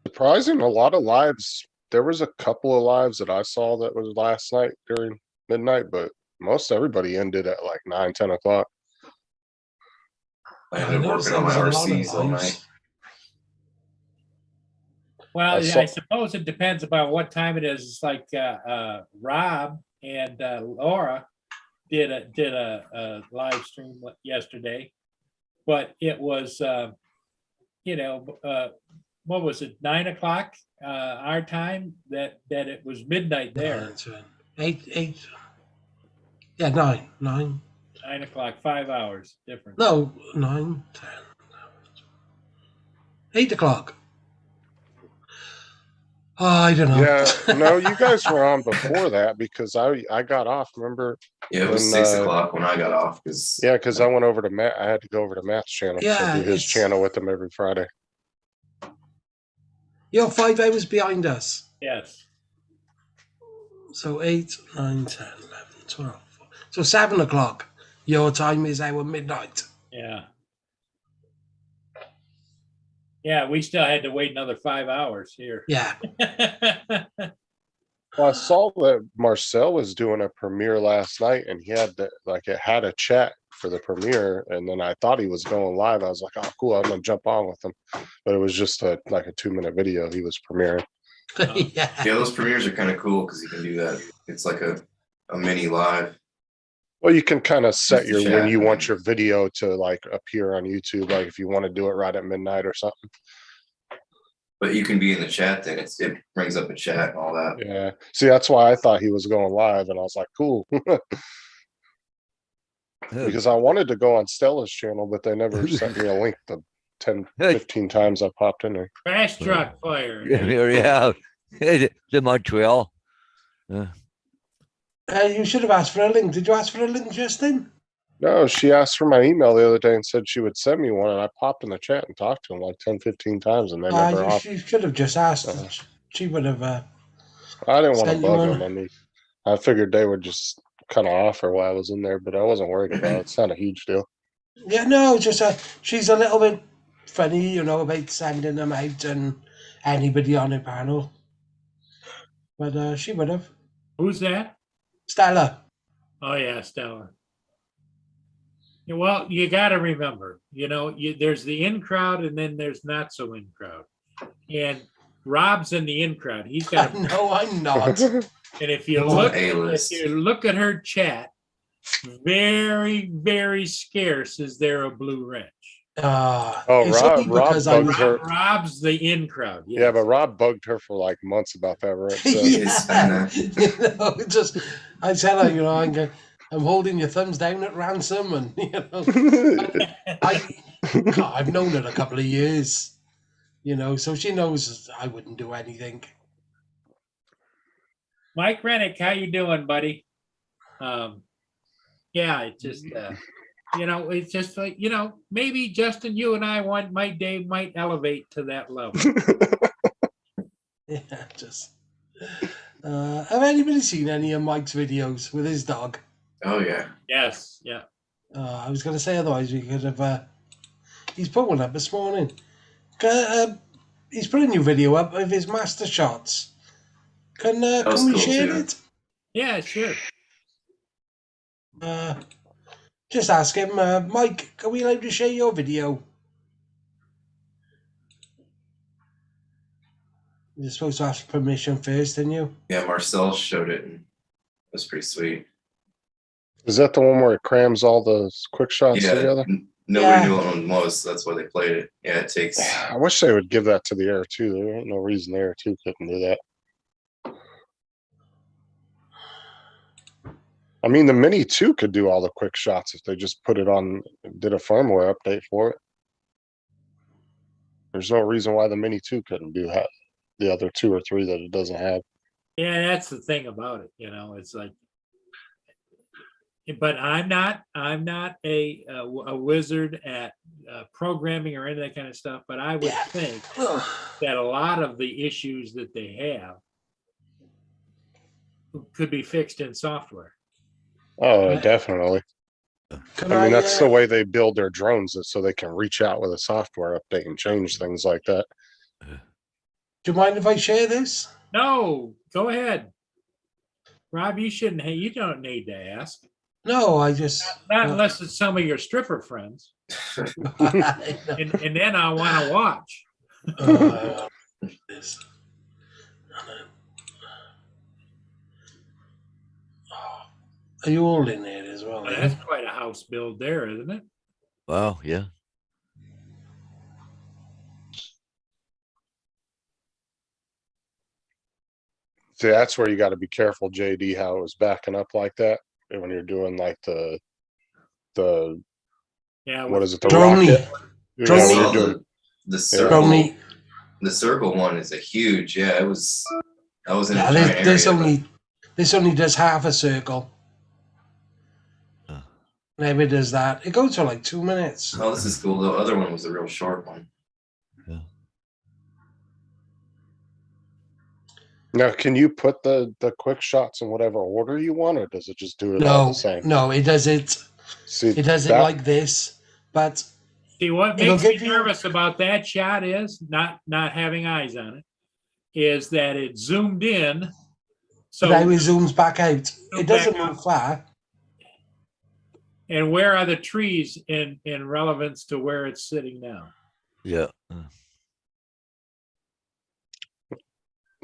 S5: Surprising, a lot of lives. There was a couple of lives that I saw that was last night during midnight, but most everybody ended at like 9, 10 o'clock.
S6: I ended up
S4: noticed
S6: working on my
S4: there was a lot of
S6: RCs all
S4: lives.
S6: night.
S1: Well,
S5: I
S1: I
S5: saw-
S1: suppose it depends about what time it is. It's like Rob and Laura did a live stream yesterday, but it was what was it, 9 o'clock our time? That it was midnight there.
S4: That's right. 8. Yeah, 9.
S1: 9 o'clock, 5 hours difference.
S4: No, 9, 10. 8 o'clock. Oh, I don't know.
S5: Yeah, no, you guys were on before that because I got off. Remember?
S6: Yeah, it was
S5: When,
S6: 6 o'clock when I got off because
S5: Yeah, because I went over to Matt. I had to go over to Matt's channel.
S4: Yeah,
S5: I do his
S4: it's-
S5: channel with him every Friday.
S4: You're 5 hours behind us.
S1: Yes.
S4: So 8, 9, 10, 11, 12. So 7 o'clock. Your time is our midnight.
S1: Yeah. Yeah, we still had to wait another 5 hours here.
S4: Yeah.
S5: Well, I saw that Marcel was doing a premiere last night, and he had it had a chat for the premiere, and then I thought he was going live. I was like, "Oh, cool! I'm gonna jump on with him," but it was just a 2-minute video he was premiering.
S4: Yeah.
S6: yeah, those premieres are kind of cool because you can do that. It's like a mini live.
S5: Well, you can kind of set your when
S6: Chat.
S5: you want your video to appear on YouTube, like if you want to do it right at midnight or something.
S6: But you can be in the chat then. It brings up a chat and all that.
S5: Yeah. See, that's why I thought he was going live, and I was like, "Cool," because I wanted to go on Stella's channel, but they never sent me a link the 10, 15 times I popped in there.
S1: Trash truck fire.
S2: Yeah. It's in Montreal.
S4: You should have asked for a link. Did you ask for a link, Justin?
S5: No, she asked for my email the other day and said she would send me one, and I popped in the chat and talked to him like 10, 15 times, and they never
S4: You,
S5: offered.
S4: you should have just asked.
S5: Uh-huh.
S4: She would have.
S5: I didn't want to
S4: sent you
S5: bug
S4: one.
S5: them. I mean, I figured they would just kind of offer while I was in there, but I wasn't worried about it. It's not a huge deal.
S4: Yeah, no, just she's a little bit funny, about sending them out and anybody on her panel. But she would have.
S1: Who's that?
S4: Stella.
S1: Oh yeah, Stella. Yeah, well, you got to remember, there's the in crowd and then there's not so in crowd. And Rob's in the in crowd. He's got,
S4: No, I'm not.
S1: and if you
S6: It's on
S1: look,
S6: A-list.
S1: if you look at her chat, very, very scarce is there a blue wrench.
S5: Oh,
S4: It's
S5: Rob-
S4: only
S5: Rob
S4: because I
S5: bugged
S4: was.
S5: her.
S1: Rob's the in crowd.
S5: Yeah, but Rob bugged her for like months about that wrench. So.
S4: Yeah. Just I tell her, I'm holding your thumbs down at ransom, and I've known her a couple of years, so she knows I wouldn't do anything.
S1: Mike Rennick, how you doing, buddy? Yeah, it's just it's just like, maybe Justin, you and I Dave might elevate to that level.
S4: Yeah, just. Have anybody seen any of Mike's videos with his dog?
S6: Oh yeah.
S1: Yes, yeah.
S4: I was going to say otherwise we could have. He's put one up this morning. He's put a new video up of his master shots. Can
S6: was
S4: we
S6: cool,
S4: share
S6: too.
S4: it?
S1: Yeah, sure.
S4: Just ask him, Mike, are we allowed to share your video? You're supposed to ask permission first, didn't you?
S6: Yeah, Marcel showed it and it was pretty sweet.
S5: Is that the one where it crams all the quick shots
S6: Yeah.
S5: together?
S6: Nobody
S4: Yeah.
S6: knew what one was, so that's why they played it. Yeah, it takes
S5: I wish they would give that to the Air 2. There ain't no reason the Air 2 couldn't do that. I mean, the Mini 2 could do all the quick shots if they just put it on, did a firmware update for it. There's no reason why the Mini 2 couldn't do the other 2 or 3 that it doesn't have.
S1: Yeah, that's the thing about it, it's like, but I'm not a wizard at programming or any of that kind of stuff, but I would
S4: Yeah.
S1: think that a lot of the issues that they have could be fixed in software.
S5: Oh,
S4: Right.
S5: definitely.
S4: Can
S5: I mean, that's the
S4: uh,
S5: way they build their drones, is so they can reach out with a software update and change things like that.
S4: Do you mind if I share this?
S1: No, go ahead. Rob, you shouldn't, hey, you don't need to ask.
S4: No, I just.
S1: Not unless it's some of your stripper friends. And then I want to watch.
S4: This. Are you all in there as well?
S1: Well,
S4: eh?
S1: that's quite a house build there, isn't it?
S2: Wow, yeah.
S5: See, that's where you got to be careful, JD, how it was backing up like that. And when you're doing like the
S1: Yeah.
S5: what is it, the
S4: Droney.
S5: rocket? Yeah,
S4: Droney.
S5: when
S6: Well,
S5: you're doing,
S6: the
S5: Yeah.
S6: circle,
S4: Droney.
S6: the circle one is a huge. Yeah, it was. I was in
S4: Yeah,
S6: a giant
S4: this
S6: area.
S4: only does half a circle.
S2: Huh.
S4: Maybe does that. It goes for like 2 minutes.
S6: Oh, this is cool. The other one was a real short one.
S5: now, can you put the quick shots in whatever order you want, or does it just do it all
S4: No,
S5: the same?
S4: no, it does it.
S5: See,
S4: It does it
S5: that-
S4: like this, but
S1: See, what
S4: It'll
S1: makes me
S4: give you-
S1: nervous about that shot is not having eyes on it, is that it zoomed in.
S4: now
S1: So,
S4: it zooms back out. It
S1: Back
S4: doesn't
S1: out.
S4: move far.
S1: and where are the trees in relevance to where it's sitting now?
S2: Yeah.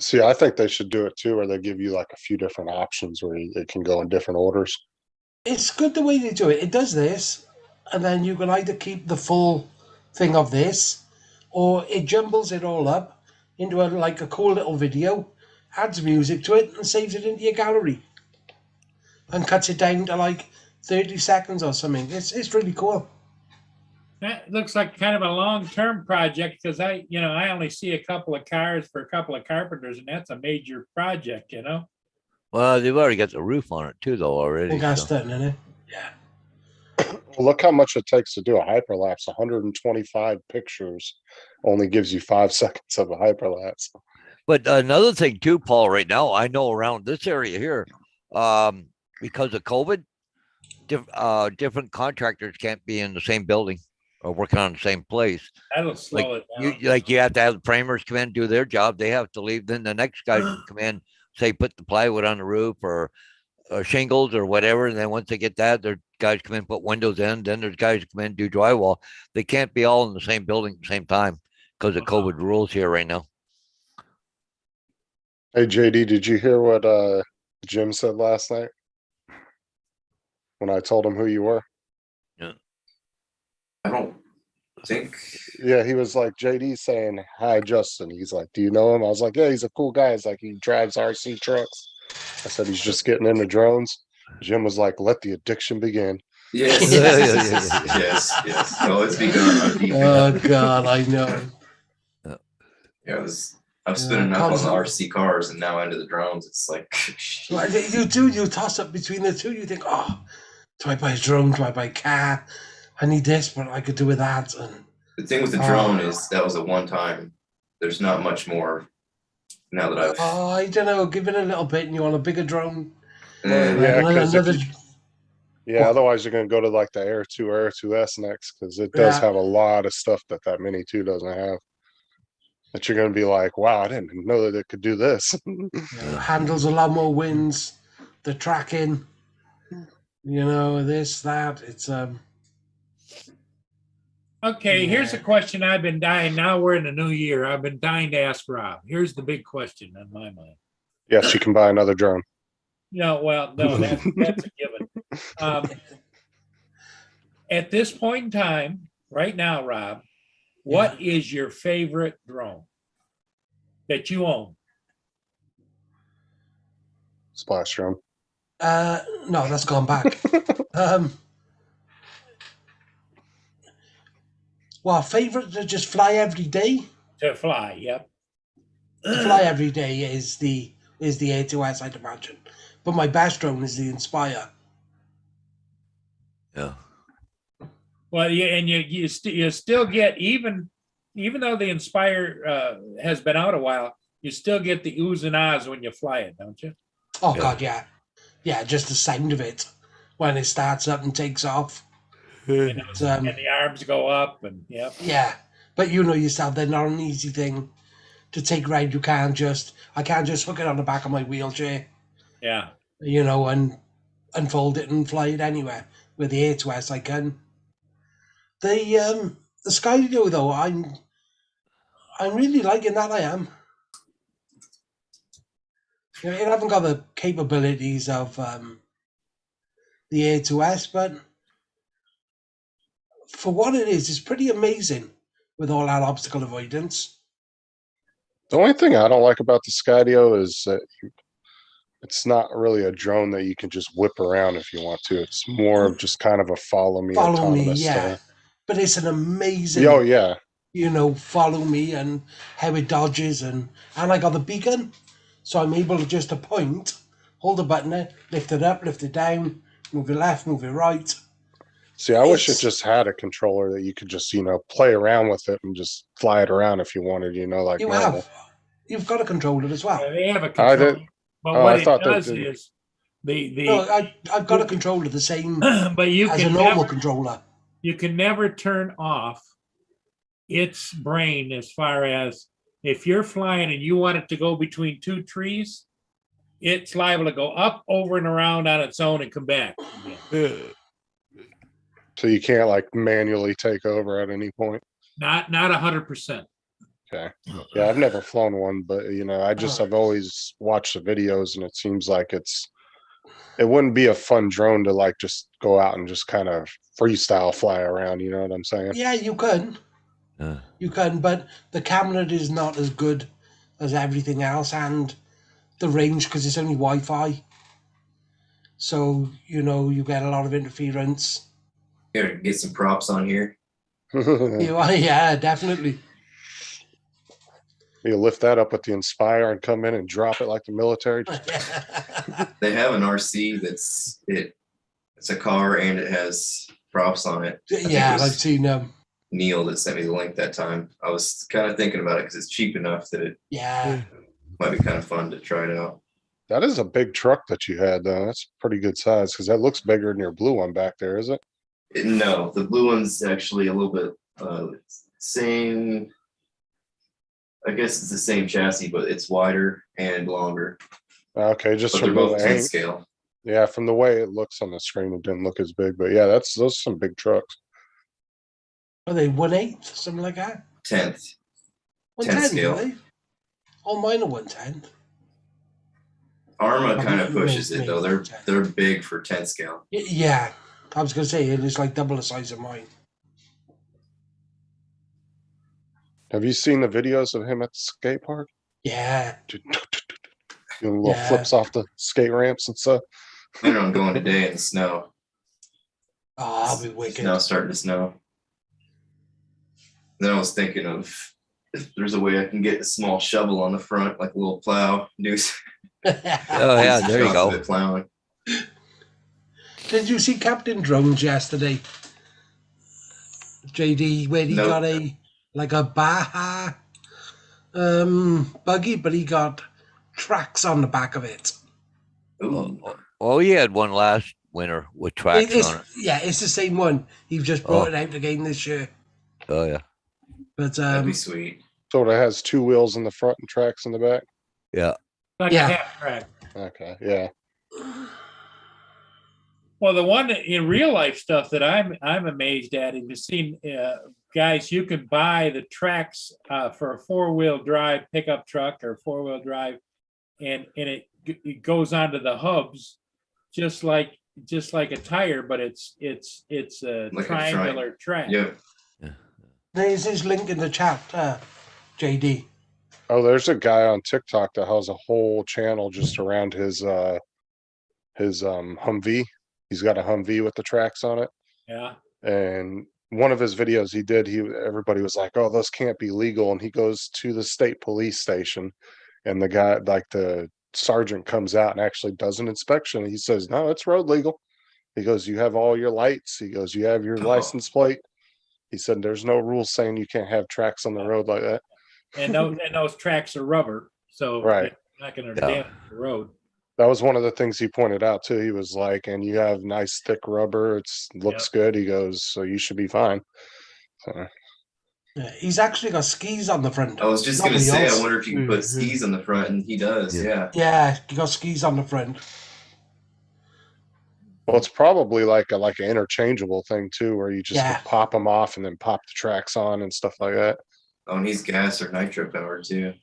S5: See, I think they should do it too, where they give you like a few different options where it can go in different orders.
S4: It's good the way they do it. It does this, and then you can either keep the full thing of this, or it jumbles it all up into like a cool little video, adds music to it, and saves it into your gallery, and cuts it down to like 30 seconds or something. It's really cool.
S1: That looks like kind of a long-term project because I only see a couple of cars for a couple of carpenters, and that's a major project,
S2: Well, they've already got the roof on it too, though,
S4: I
S2: already.
S4: think that's
S2: so-
S4: done, isn't it? Yeah.
S5: Well, look how much it takes to do a hyperlapse. 125 pictures only gives you 5 seconds of a hyperlapse.
S2: But another thing too, Paul, right now, I know around this area here, because of COVID, different contractors can't be in the same building or working on the same place.
S1: That'll slow it down.
S2: You have to have the framers come in, do their job. They have to leave. Then the next guy can come in, say, put the plywood on the roof or shingles or whatever. And then once they get that, their guys come in, put windows in. Then there's guys who come in, do drywall. They can't be all in the same building at the same time because of COVID rules here right now.
S5: Hey, JD, did you hear what Jim said last night when I told him who you were?
S6: I don't think.
S5: Yeah, he was like, JD saying, hi, Justin. He's like, do you know him? I was like, yeah, he's a cool guy. He's like, he drives RC trucks. I said, he's just getting into drones. Jim was like, let the addiction begin.
S6: Yes.
S2: Yeah.
S6: Yes. Oh, it's begun.
S4: Oh God, I know.
S6: Yeah, I've spent enough on the
S4: constant-
S6: RC cars and now into the drones. It's like
S4: Like, you toss up between the two. You think, oh, do I buy a drone? Do I buy a car? I need this, but I could do with that. And
S6: the thing with the drone is that was a one time. There's not much more now that I've.
S4: I don't know. Give it a little bit, and you want a bigger drone.
S5: Yeah,
S4: Like,
S5: 'cause if
S4: another.
S5: Yeah, otherwise you're going to go to like the Air 2S next, because it does
S4: Yeah.
S5: have a lot of stuff that Mini 2 doesn't have. That you're going to be like, wow, I didn't know that it could do this.
S4: Handles a lot more winds. The tracking. This, that. It's
S1: Okay, here's a question I've been dying. Now we're in the new year. I've been dying to ask Rob. Here's the big question on my mind.
S5: Yes, you can buy another drone.
S1: No, that's a given. At this point in time, right now, Rob, what is your favorite drone that you own?
S5: Splash drone.
S4: no, that's gone back. Well, favorite to just fly every day.
S1: To fly, yep.
S4: To fly every day is the A2S, I'd imagine. But my best drone is the Inspire.
S2: Yeah.
S1: Well, yeah, and you still get, even though the Inspire has been out a while, you still get the oohs and ahs when you fly it, don't you?
S4: Oh
S2: Yeah.
S4: God, yeah, yeah. Just the sound of it when it starts up and takes off.
S1: You know,
S4: Um,
S1: and the arms go up, and yep.
S4: Yeah, but you know yourself, they're not an easy thing to take right. I can't just hook it on the back of my wheelchair,
S1: Yeah.
S4: you know, and unfold it and fly it anywhere. With the A2S, I can. The Skydio though, I'm really liking that. I am. You know, it haven't got the capabilities of the A2S, but for what it is, it's pretty amazing with all that obstacle avoidance.
S5: The only thing I don't like about the Skydio is that it's not really a drone that you can just whip around if you want to. It's more of just kind of a follow me
S4: Follow me,
S5: autonomous
S4: yeah.
S5: thing.
S4: But it's an amazing,
S5: Oh yeah,
S4: you know, follow me and how it dodges, and I got the beacon, so I'm able to just to point, hold the button there, lift it up, lift it down, move it left, move it right.
S5: see, I wish it
S4: It's-
S5: just had a controller that you could just, you know, play around with it and just fly it around if you wanted, you know, like
S4: You
S5: normal.
S4: you've got to control it as well.
S1: They have a
S5: I
S1: control,
S5: did.
S1: but
S5: Oh,
S1: what
S5: I
S1: it
S5: thought they
S1: does
S5: didn't.
S1: is the
S4: No, I've got a controller the same
S1: but you
S4: as a
S1: can
S4: normal
S1: never,
S4: controller.
S1: you can never turn off its brain, as far as if you're flying and you want it to go between two trees, it's liable to go up, over, and around on its own and come back again.
S5: So you can't like manually take over at any point.
S1: Not 100%.
S5: Okay. Yeah, I've never flown one, but you know, I've always watched the videos and it seems like it wouldn't be a fun drone to like just go out and just kind of freestyle fly around, you know what I'm saying?
S4: Yeah, you can. You can, but the camera is not as good as everything else, and the range, because it's only Wi-Fi. So, you know, you get a lot of interference.
S6: Here, get some props on here.
S4: Yeah, definitely.
S5: You lift that up with the Inspire and come in and drop it like the military.
S6: They have an RC it's a car and it has props on it. I think it
S4: Yeah,
S6: was
S4: I've seen
S6: Neil that sent me the link that time. I was kind of thinking about it because it's cheap enough that it
S4: yeah.
S6: might be kind of fun to try it out.
S5: That is a big truck that you had though. That's pretty good size because that looks bigger than your blue one back there, is it?
S6: No, the blue one's actually a little bit same. I guess it's the same chassis, but it's wider and longer.
S5: Okay, just
S6: But they're
S5: from
S6: both
S5: the
S6: 10
S5: angle.
S6: scale.
S5: Yeah, from the way it looks on the screen, it didn't look as big, but yeah, those are some big trucks.
S4: Are they 1/8, something like that?
S6: 10th.
S4: 110,
S6: scale.
S4: are they? Oh, mine are 110.
S6: Arma
S4: Maybe-
S6: kind of pushes
S4: maybe
S6: it though.
S4: 10.
S6: They're big for 10 scale.
S4: Yeah, I was gonna say it is like double the size of mine.
S5: Have you seen the videos of him at the skate park?
S4: Yeah,
S5: Doing little
S4: Yeah.
S5: flips off the skate ramps and stuff.
S6: Planning on going today in the snow.
S4: oh, I'll be
S6: It's
S4: wicked.
S6: now starting to snow. Then I was thinking of if there's a way I can get a small shovel on the front, like a little plow, do some
S2: Oh yeah, there you
S6: shots of
S2: go.
S6: it plowing.
S4: Did you see Captain Drones yesterday? JD, where he
S6: Nope.
S4: got a Baja buggy, but he got tracks on the back of it.
S6: Ooh,
S2: Oh, he had one last winter with tracks
S4: It's,
S2: on it.
S4: yeah, it's the same one. You've just brought it out again this year.
S2: Oh yeah,
S4: But
S6: that'd be sweet.
S5: So it has two wheels in the front and tracks in the back.
S2: yeah.
S1: Like
S4: Yeah.
S1: a half track.
S5: Okay, yeah.
S1: Well, the one in real life stuff that I'm amazed at is you've seen guys, you can buy the tracks for a 4-wheel drive pickup truck or 4-wheel drive, and it goes onto the hubs just like a tire, but it's a
S6: Like a
S1: triangular track.
S6: Yeah.
S4: there's his link in the chat, JD.
S5: Oh, there's a guy on TikTok that has a whole channel just around his Humvee. He's got a Humvee with the tracks on it.
S1: Yeah.
S5: And one of his videos he did, everybody was like, "Oh, those can't be legal," and he goes to the state police station, and the guy, like the sergeant, comes out and actually does an inspection. He says, "No, it's road legal." He goes, "You have all your lights." He goes, "You have your
S6: Oh.
S5: license plate." He said, "There's no rules saying you can't have tracks on the road like that."
S1: And those tracks are rubber, so
S5: Right.
S1: it's not gonna
S2: Yeah.
S1: damage the road.
S5: That was one of the things he pointed out too. He was like, "And you have nice thick rubber. It's looks good." He goes, "So you should be fine." So,
S4: Yeah, he's actually got skis on the front.
S6: I was just
S4: Not
S6: gonna say,
S4: wheels.
S6: I wonder if you can put skis on the front, and he does.
S2: Yeah.
S6: Yeah.
S4: Yeah, he got skis on the front.
S5: well, it's probably like an interchangeable thing too, where you just
S4: Yeah.
S5: pop them off and then pop the tracks on and stuff like that.
S6: Oh, and he's gas or nitro powered too.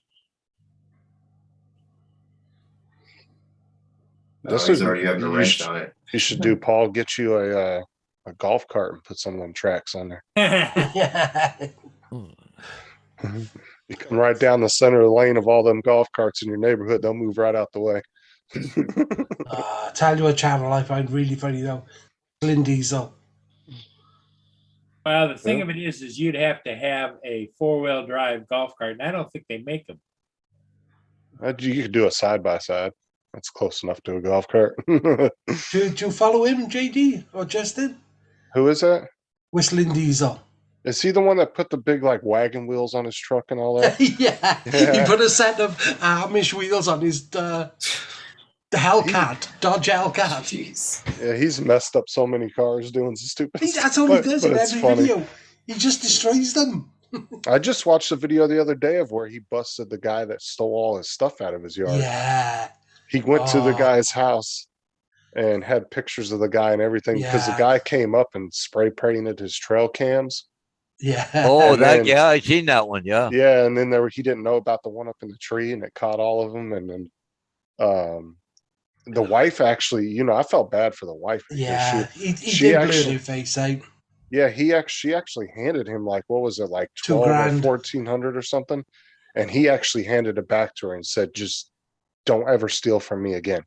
S5: This
S6: He's
S5: is-
S6: already having a
S5: you
S6: wrench
S5: should-
S6: on it.
S5: You should do, Paul, get you a golf cart and put some of them tracks on there.
S4: Yeah.
S5: You come right down the center of the lane of all them golf carts in your neighborhood, they'll move right out the way.
S4: Tell you a channel I find really funny though. Vin Diesel.
S1: Well, the thing
S5: Yeah.
S1: of it is you'd have to have a 4-wheel drive golf cart, and I don't think they make them.
S5: You could do a side by side. That's close enough to a golf cart.
S4: Do you follow him, JD or Justin?
S5: Who is that?
S4: Whistling Diesel.
S5: Is he the one that put the big like wagon wheels on his truck and all that?
S4: Yeah.
S5: Yeah.
S4: He put a set of Amish wheels on his the Hellcat, Dodge Hellcat.
S6: Jeez.
S5: Yeah, he's messed up so many cars doing stupid
S4: That's
S5: stuff,
S4: all he does in
S5: it's
S4: every
S5: funny.
S4: video. He just destroys them.
S5: I just watched a video the other day of where he busted the guy that stole all his stuff out of his yard.
S4: Yeah.
S5: He went to the
S4: Oh.
S5: guy's house and had pictures of the guy and everything because the
S4: Yeah.
S5: guy came up and spray painted his trail cams.
S4: Yeah.
S2: Oh,
S5: And
S2: that,
S5: then-
S2: yeah, I seen that one. Yeah.
S5: Yeah, and then he didn't know about the one up in the tree and it caught all of them. And then the wife actually, I felt bad for the wife. because
S4: Yeah. He
S5: she
S4: did blur
S5: actually-
S4: their face out.
S5: she actually handed him like, what was it, like
S4: 2
S5: 12
S4: grand.
S5: or 1400 or something. And he actually handed it back to her and said, "Just don't ever steal from me again."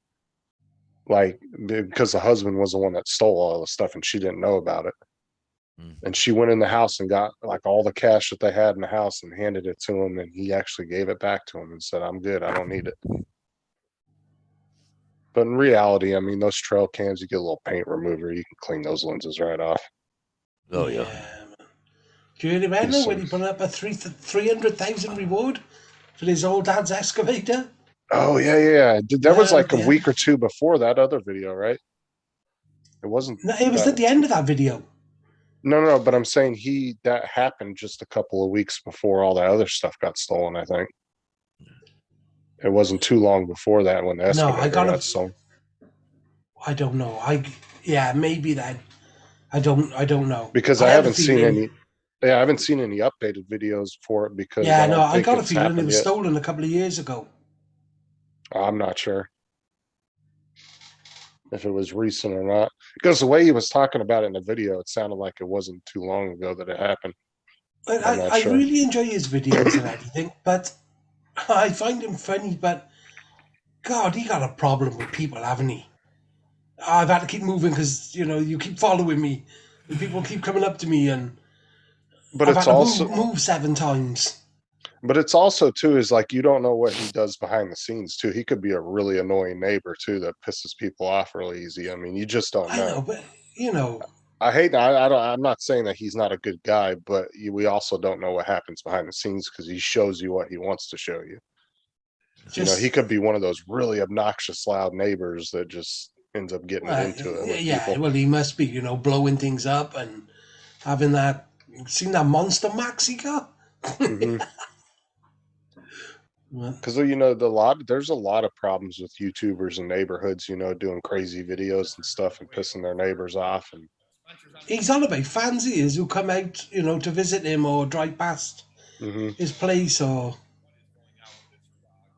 S5: Like, because the husband was the one that stole all the stuff and she didn't know about it.
S2: Mm.
S5: And she went in the house and got like all the cash that they had in the house and handed it to him. And he actually gave it back to him and said, "I'm good. I don't need it." But in reality, I mean, those trail cams, you get a little paint remover, you can clean those lenses right off.
S2: Oh, yeah.
S4: man. Do you remember
S5: Yes,
S4: when
S5: sir.
S4: he put up a 300,000 reward for his old dad's excavator?
S5: Oh yeah. That was
S4: Yeah,
S5: like a
S4: yeah.
S5: week or two before that other video, right? It wasn't.
S4: No, it was at the end of that video.
S5: No, but I'm saying that happened just a couple of weeks before all that other stuff got stolen. I think it wasn't too long before that when the
S4: No, I
S5: excavator
S4: gotta-
S5: got stolen.
S4: I don't know. Maybe then. I don't know.
S5: Because I
S4: have a
S5: haven't seen
S4: feeling-
S5: any. Yeah, I haven't seen any updated videos for it because
S4: Yeah,
S5: don't
S4: I
S5: think
S4: got a
S5: it's
S4: feeling it
S5: happened
S4: was
S5: yet.
S4: stolen a couple of years ago.
S5: I'm not sure if it was recent or not. Because the way he was talking about it in the video, it sounded like it wasn't too long ago that it happened.
S4: But
S5: I'm not
S4: I
S5: sure.
S4: really enjoy his videos and everything, but I find him funny, but God, he got a problem with people, haven't he? I've had to keep moving because, you keep following me and people keep coming up to me and
S5: But
S4: I've
S5: it's
S4: had to
S5: also
S4: move 7 times.
S5: But it's also too is like you don't know what he does behind the scenes too. He could be a really annoying neighbor too that pisses people off really easy. I mean, you just don't
S4: I
S5: know.
S4: know, but,
S5: I'm not saying that he's not a good guy, but we also don't know what happens behind the scenes because he shows you what he wants to show you.
S4: just,
S5: He could be one of those really obnoxious, loud neighbors that just ends up getting into it with
S4: yeah,
S5: people.
S4: well, he must be, blowing things up and having that. Seen that Monster Max he got?
S5: Mhm.
S4: Well,
S5: Because there's a lot of problems with YouTubers and neighborhoods, doing crazy videos and stuff and pissing their neighbors off. And
S4: he's on about fans he is who come out, to visit him or drive past
S5: mhm.
S4: his place or.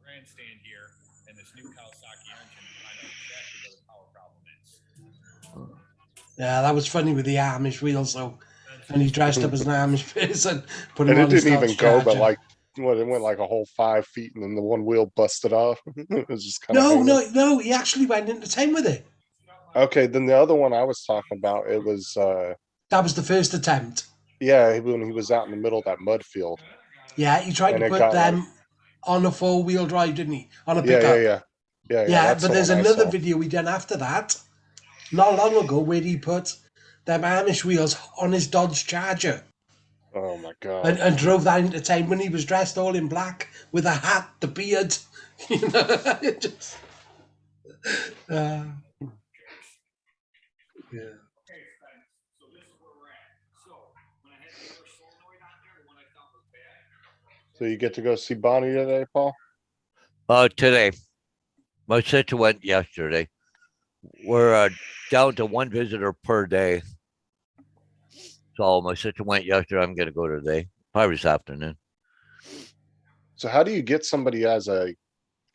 S7: Grandstand here and this new Kawasaki engine, I know exactly where the power problem is.
S4: Yeah, that was funny with the Amish wheels, though. And he dressed up as an Amish person, put him
S5: And it
S4: on his
S5: didn't even
S4: Dodge
S5: go, but
S4: Charger.
S5: it went like a whole 5 feet, and then the one wheel busted off. It was just kind
S4: No, he actually went into town with it.
S5: Okay, then the other one I was talking about, it was
S4: That was the first attempt.
S5: Yeah, when he was out in the middle of that mud field,
S4: Yeah, he tried
S5: and
S4: to
S5: it
S4: put
S5: got like,
S4: them on a 4-wheel drive, didn't he? On a
S5: yeah, yeah,
S4: pickup.
S5: yeah, yeah, yeah.
S4: Yeah,
S5: That's
S4: but
S5: the
S4: there's
S5: one I
S4: another
S5: saw.
S4: video he done after that, not long ago, where he put them Amish wheels on his Dodge Charger
S5: Oh my god.
S4: and drove that into town when he was dressed all in black with a hat, the beard. You know, it just. Uh, yeah.
S7: Okay, friends, so this is where we're at. So, when I had the other solenoid on there, the one I thought was bad.
S5: So you get to go see Bonnie today, Paul?
S2: Today, my sister went yesterday. We're down to one visitor per day. So my sister went yesterday. I'm gonna go today, probably this afternoon.
S5: So how do you get somebody as a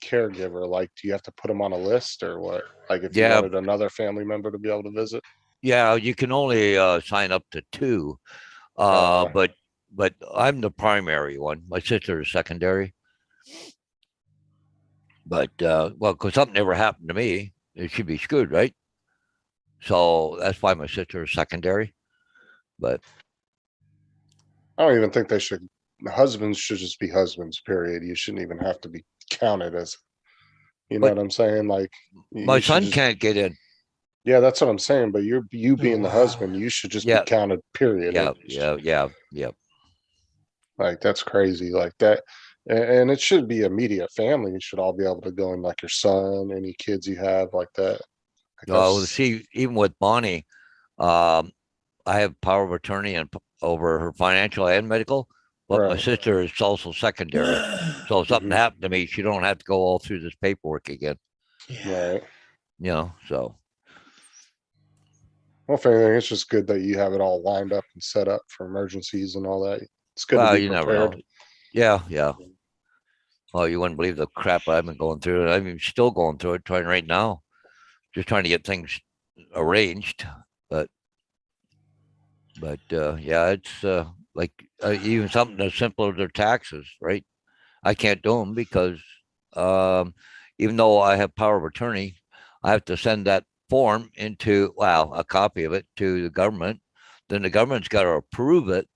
S5: caregiver? Like, do you have to put them on a list or what? Like if you
S2: Yeah.
S5: wanted another family member to be able to visit?
S2: Yeah, you can only sign up to two.
S5: Uh,
S2: But I'm the primary one. My sister is secondary. But well, because something never happened to me, it should be screwed, right? So that's why my sister is secondary. But
S5: I don't even think they should. Husbands should just be husbands, period. You shouldn't even have to be counted as, you know
S2: But
S5: what I'm saying? Like
S2: my
S5: you should
S2: son
S5: just,
S2: can't get in.
S5: yeah, that's what I'm saying. But you being the
S4: Wow.
S5: husband, you should just be
S2: Yeah.
S5: counted, period.
S2: Yeah, yeah.
S5: Like that's crazy. Like that. And it should be immediate family. You should all be able to go in, like your son, any kids you have like that. Like
S2: Well,
S5: that's
S2: see, even with Bonnie, um, I have power of attorney and over her financial and medical, but my
S5: right.
S2: sister is also secondary. So if something
S5: Mhm,
S2: happened to me, she don't have to go all through this paperwork again.
S4: Yeah.
S5: right.
S2: So
S5: Well, if anything, it's just good that you have it all lined up and set up for emergencies and all that. It's good to
S2: well,
S5: be
S2: you never
S5: prepared.
S2: know. Yeah. Well, you wouldn't believe the crap I've been going through. I'm still going through it, trying right now, just trying to get things arranged. But yeah, it's like even something as simple as their taxes, right? I can't do them because um, even though I have power of attorney, I have to send that form into, well, a copy of it to the government. Then the government's got to approve it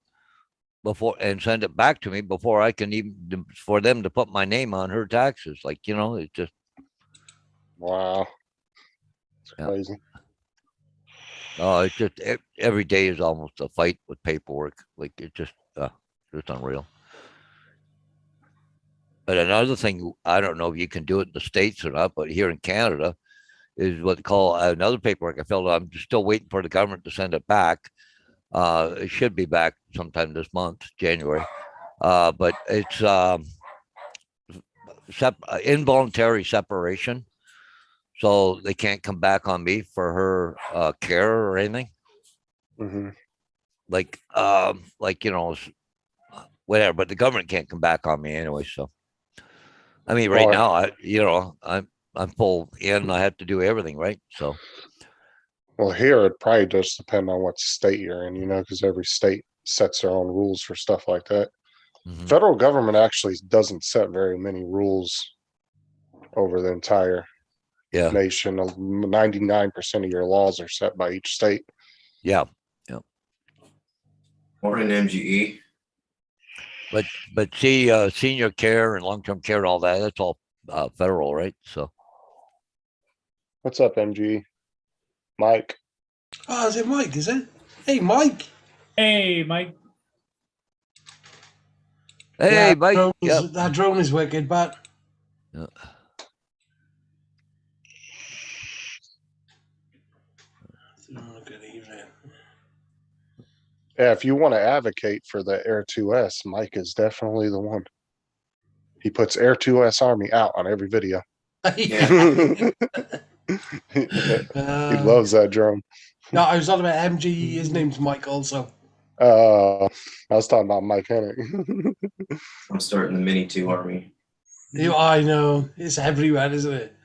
S2: before and send it back to me before I can even for them to put my name on her taxes. Like, it's just
S5: Wow, it's
S2: yeah.
S5: crazy.
S2: Oh, it's just every day is almost a fight with paperwork. Like it's just unreal. But another thing, I don't know if you can do it in the States or not, but here in Canada is what they call another paperwork I filled out. I'm just still waiting for the government to send it back. It should be back sometime this month, January. But it's involuntary separation. So they can't come back on me for her care or anything.
S5: Hmm.
S2: Like, whatever, but the government can't come back on me anyway. So, I mean, right
S5: Well,
S2: now, I'm full in. I have to do everything, right? So,
S5: well, here it probably does depend on what state you're in, because every state sets their own rules for stuff like that.
S2: mhm.
S5: Federal government actually doesn't set very many rules over the entire
S2: Yeah,
S5: nation. 99% of your laws are set by each state.
S2: yeah.
S6: Morning, MGE.
S2: But see, senior care and long term care and all that, that's all federal, right? So,
S5: What's up, MG? Mike?
S4: Oh, is it Mike? Is it? Hey, Mike.
S1: Hey, Mike.
S2: hey,
S4: Yeah,
S2: Mike.
S4: that drone is wicked, but
S2: Yeah.
S4: oh, good evening.
S5: Yeah, if you want to advocate for the Air 2S, Mike is definitely the one. He puts Air 2S Army out on every video.
S6: Yeah.
S5: He loves that drone.
S4: No, I was talking about MGE. His name's Mike also.
S5: I was talking about Mike Hennig.
S6: I'm starting the Mini 2 Army.
S4: I know. It's everywhere, isn't it?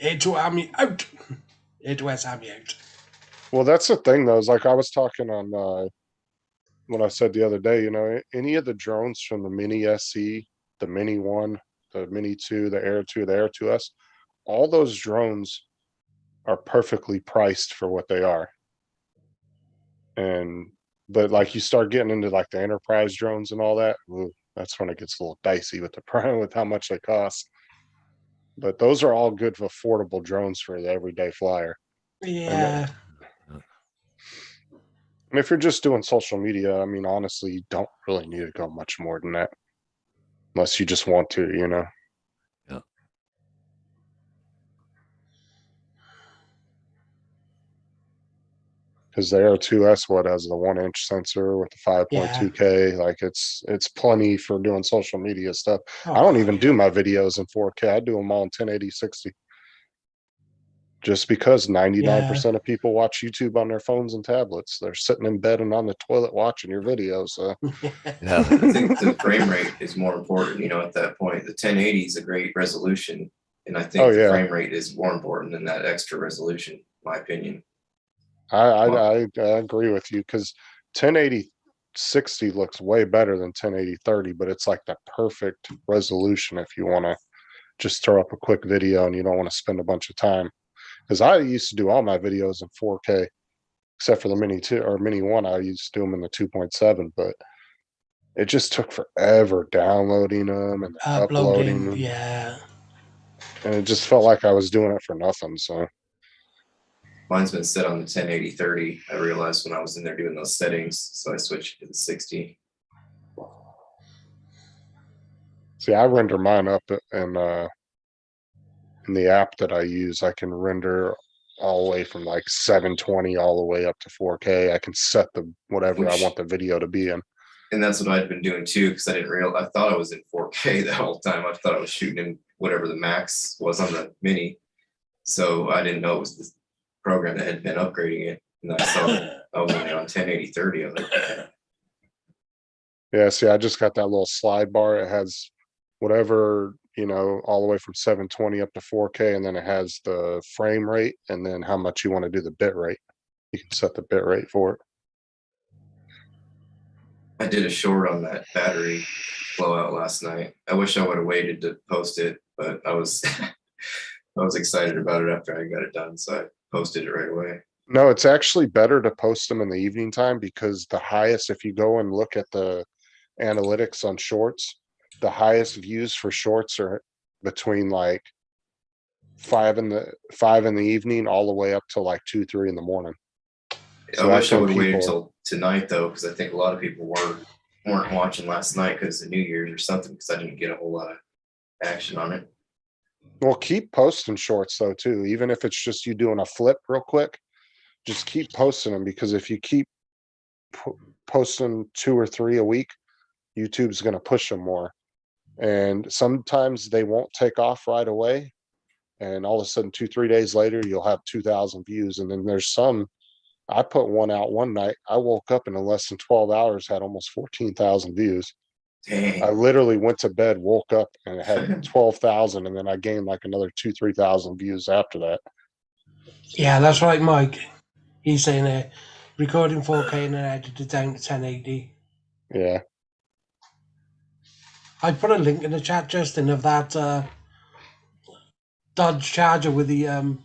S4: A2 Army out. A2S Army out.
S5: Well, that's the thing, though. Is like I was talking on when I said the other day. Any of the drones from the Mini SC, the Mini 1, the Mini 2, the Air 2, the Air 2S, all those drones are perfectly priced for what they are. And But like you start getting into like the enterprise drones and all that, ooh, that's when it gets a little dicey with the price, with how much they cost. But those are all good affordable drones for the everyday flyer.
S4: Yeah.
S5: And if you're just doing social media, I mean, honestly, you don't really need to go much more than that. Unless you just want to, you know.
S2: Yeah.
S5: Because the Aero 2S what has the 1-inch sensor with the 5.2K, like it's plenty for doing social media stuff. I don't even do my videos in 4K. I do them all in 1080 60. Just because 99% of people watch YouTube on their phones and tablets. They're sitting in bed and on the toilet watching your videos. So
S2: Yeah.
S6: I think the frame rate is more important, you know, at that point. The 1080 is a great resolution. And I think
S5: Oh,
S6: the
S5: yeah.
S6: frame rate is more important than that extra resolution, in my opinion.
S5: I agree with you because 1080 60 looks way better than 1080 30, but it's like the perfect resolution if you want to just throw up a quick video and you don't want to spend a bunch of time. Because I used to do all my videos in 4K, except for the Mini 2 or Mini 1. I used to do them in the 2.7, but it just took forever downloading them and uploading them.
S4: Yeah.
S5: And it just felt like I was doing it for nothing. So
S6: Mine's been set on the 1080 30. I realized when I was in there doing those settings, so I switched to the 60.
S5: see, I render mine up in the app that I use. I can render all the way from like 720 all the way up to 4K. I can set the whatever I want the video to be in.
S6: And that's what I'd been doing too, because I didn't realize, I thought I was in 4K the whole time. I thought I was shooting in whatever the max was on the Mini. So I didn't know it was this program that had been upgrading it. And I saw that I was only on 1080 30. I was like, "Yeah."
S5: Yeah, see, I just got that little slide bar. It has whatever, you know, all the way from 720 up to 4K, and then it has the frame rate and then how much you want to do the bit rate. You can set the bit rate for it.
S6: I did a short on that battery blowout last night. I wish I would have waited to post it, but I was I was excited about it after I got it done, so I posted it right away.
S5: No, it's actually better to post them in the evening time because the highest, if you go and look at the analytics on shorts, the highest views for shorts are between like 5 in the evening all the way up to like 2, 3 in the morning. So
S6: I
S5: that's
S6: wish I
S5: when
S6: would have waited
S5: people-
S6: till tonight though, because I think a lot of people weren't watching last night because of New Year's or something, because I didn't get a whole lot of action on it.
S5: Well, keep posting shorts though too, even if it's just you doing a flip real quick. Just keep posting them because if you keep posting 2 or 3 a week, YouTube's going to push them more. And sometimes they won't take off right away. And all of a sudden, 2, 3 days later, you'll have 2,000 views. And then there's some, I put one out one night. I woke up and in less than 12 hours, had almost 14,000 views.
S6: Dang.
S5: I literally went to bed, woke up and it had 12,000. And then I gained like another 2, 3,000 views after that.
S4: Yeah, that's right, Mike. He's saying recording 4K and then edited it down to 1080.
S5: Yeah.
S4: I put a link in the chat, Justin, of that Dodge Charger with the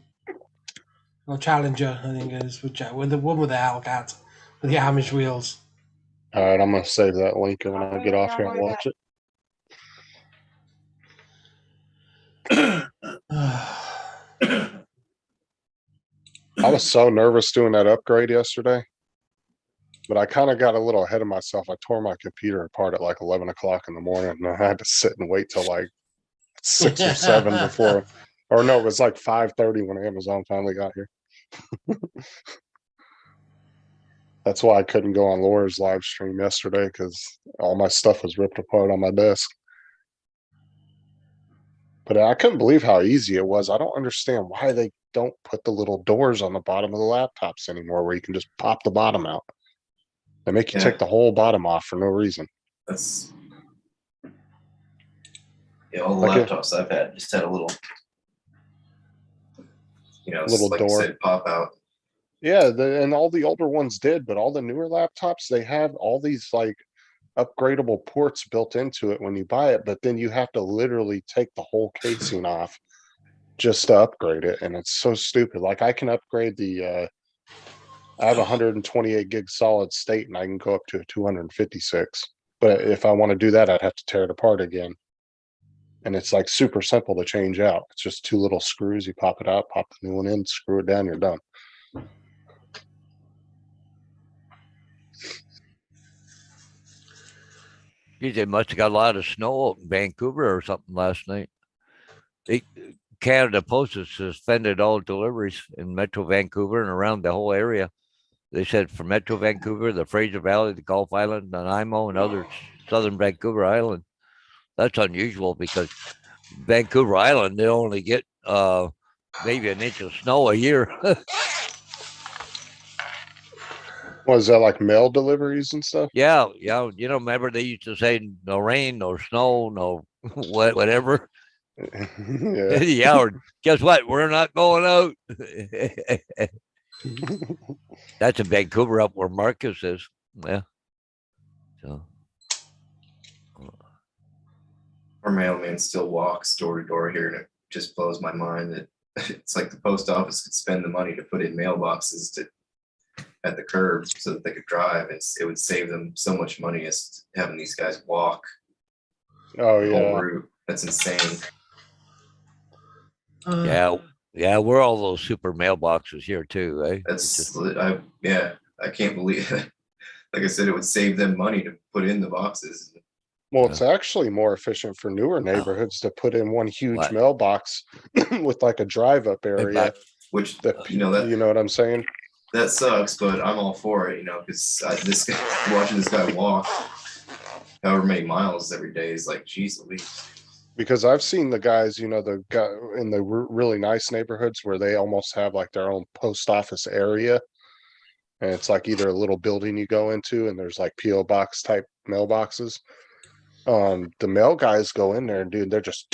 S4: or Challenger, I think it is, with the one with the Hellcat with the Amish wheels.
S5: All right. I'm going to save that link and when I get off here and watch it. I was so nervous doing that upgrade yesterday, but I kind of got a little ahead of myself. I tore my computer apart at like 11 o'clock in the morning and I had to sit and wait till like 6 or 7 before, or no, it was like 5:30 when Amazon finally got here. That's why I couldn't go on Laura's live stream yesterday because all my stuff was ripped apart on my desk. But I couldn't believe how easy it was. I don't understand why they don't put the little doors on the bottom of the laptops anymore where you can just pop the bottom out. They make you
S6: Yeah.
S5: take the whole bottom off for no reason.
S6: That's all the
S5: Like
S6: laptops I've had just had a little,
S5: Little
S6: like
S5: door.
S6: you said, pop out.
S5: Yeah, and all the older ones did, but all the newer laptops, they have all these like upgradable ports built into it when you buy it, but then you have to literally take the whole casing off just to upgrade it, and it's so stupid. Like I can upgrade the I have 128 gig solid state and I can go up to 256. But if I want to do that, I'd have to tear it apart again. And it's like super simple to change out. It's just 2 little screws. You pop it out, pop the new one in, screw it down, you're done.
S2: Geez, they must have got a lot of snow out in Vancouver or something last night. Canada Post has suspended all deliveries in Metro Vancouver and around the whole area. They said for Metro Vancouver, the Fraser Valley, the Gulf Island, Nanaimo, and other southern Vancouver Island. That's unusual because Vancouver Island, they only get maybe an inch of snow a year.
S5: Was that like mail deliveries and stuff?
S2: Yeah. Remember they used to say no rain, no snow, no whatever.
S5: Yeah.
S2: Yeah. Or guess what? We're not going out. That's in Vancouver, up where Marcus is. Yeah. So.
S6: Our mailman still walks door to door here, and it just blows my mind that it's like the post office could spend the money to put in mailboxes at the curb so that they could drive. It would save them so much money as having these guys walk
S5: Oh
S6: the whole
S5: yeah.
S6: route. That's insane.
S2: Yeah, we're all those super mailboxes here too, eh?
S6: I can't believe it. Like I said, it would save them money to put in the boxes.
S5: Well, it's actually more efficient for newer neighborhoods to put in one huge
S2: What?
S5: mailbox with like a drive up area.
S6: Which
S5: That
S6: you know that
S5: you know what I'm saying?
S6: that sucks, but I'm all for it, because this guy, watching this guy walk however many miles every day is like, geez Louise.
S5: Because I've seen the guys, the guy in the really nice neighborhoods where they almost have like their own post office area. And it's like either a little building you go into and there's like P.O. box type mailboxes. The mail guys go in there and dude, they're just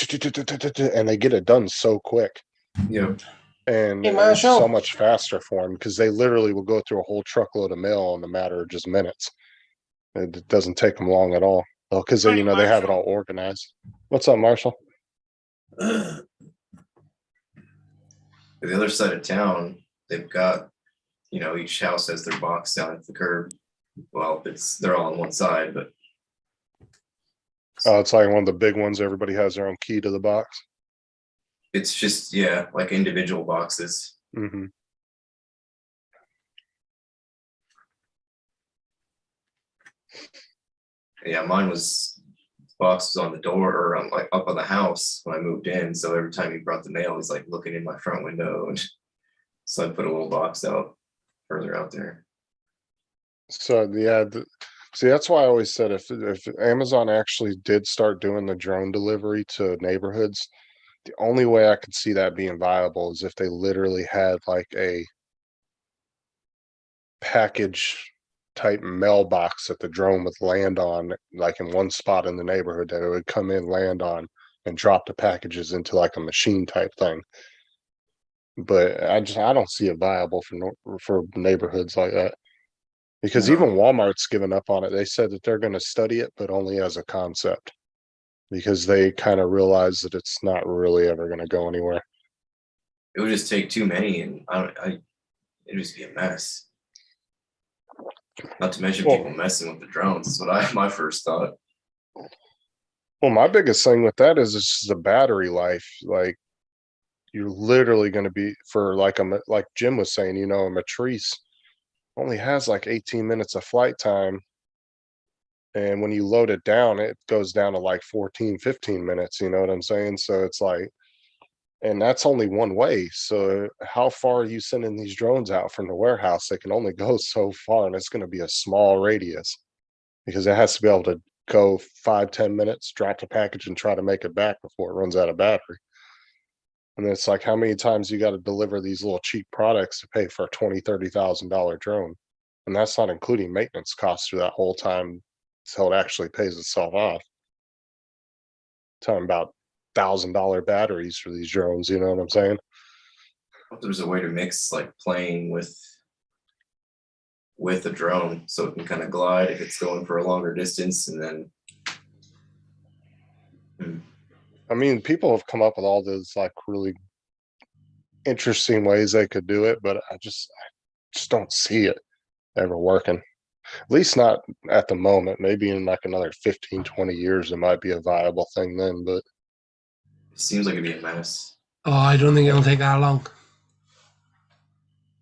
S5: and they get it done so quick.
S6: Yeah.
S5: And
S4: Hey,
S5: it's
S4: Marshall.
S5: so much faster for them because they literally will go through a whole truckload of mail in a matter of just minutes. It doesn't take them long at all. Because they,
S7: Hey,
S5: they have it
S7: Marshall.
S5: all organized. What's up, Marshall?
S6: The other side of town, they've got, each house has their box down at the curb. Well, they're all on one side, but
S5: Oh, it's like one of the big ones. Everybody has their own key to the box.
S6: it's just, like individual boxes.
S5: Mm-hmm.
S6: Yeah, mine was box was on the door or on like up on the house when I moved in. So every time he brought the mail, he's like looking in my front window, and so I put a little box out further out there.
S5: So yeah, see, that's why I always said if Amazon actually did start doing the drone delivery to neighborhoods, the only way I could see that being viable is if they literally had like a package type mailbox that the drone would land on, like in one spot in the neighborhood that it would come in, land on, and drop the packages into like a machine type thing. But I don't see it viable for neighborhoods like that. Because
S6: No.
S5: even Walmart's given up on it. They said that they're going to study it, but only as a concept, because they kind of realize that it's not really ever going to go anywhere.
S6: It would just take too many, and it'd just be a mess. Not to mention
S5: Well-
S6: people messing with the drones. Is what my first thought.
S5: Well, my biggest thing with that is it's just the battery life. Like you're literally going to be for like Jim was saying, a Matrice only has like 18 minutes of flight time. And when you load it down, it goes down to like 14, 15 minutes. You know what I'm saying? So it's like, and that's only one way. So how far are you sending these drones out from the warehouse? They can only go so far, and it's going to be a small radius because it has to be able to go 5-10 minutes, drop the package, and try to make it back before it runs out of battery. And it's like, how many times you got to deliver these little cheap products to pay for a $20,000-$30,000 drone? And that's not including maintenance costs through that whole time until it actually pays itself off. Talking about $1,000 batteries for these drones, you know what I'm saying?
S6: I hope there's a way to mix like playing with a drone so it can kind of glide if it's going for a longer distance, and then
S5: I mean, people have come up with all those like really interesting ways they could do it, but I just don't see it ever working. At least not at the moment. Maybe in like another 15, 20 years, it might be a viable thing then. But
S6: It seems like it'd be a mess.
S4: Oh, I don't think it'll take that long.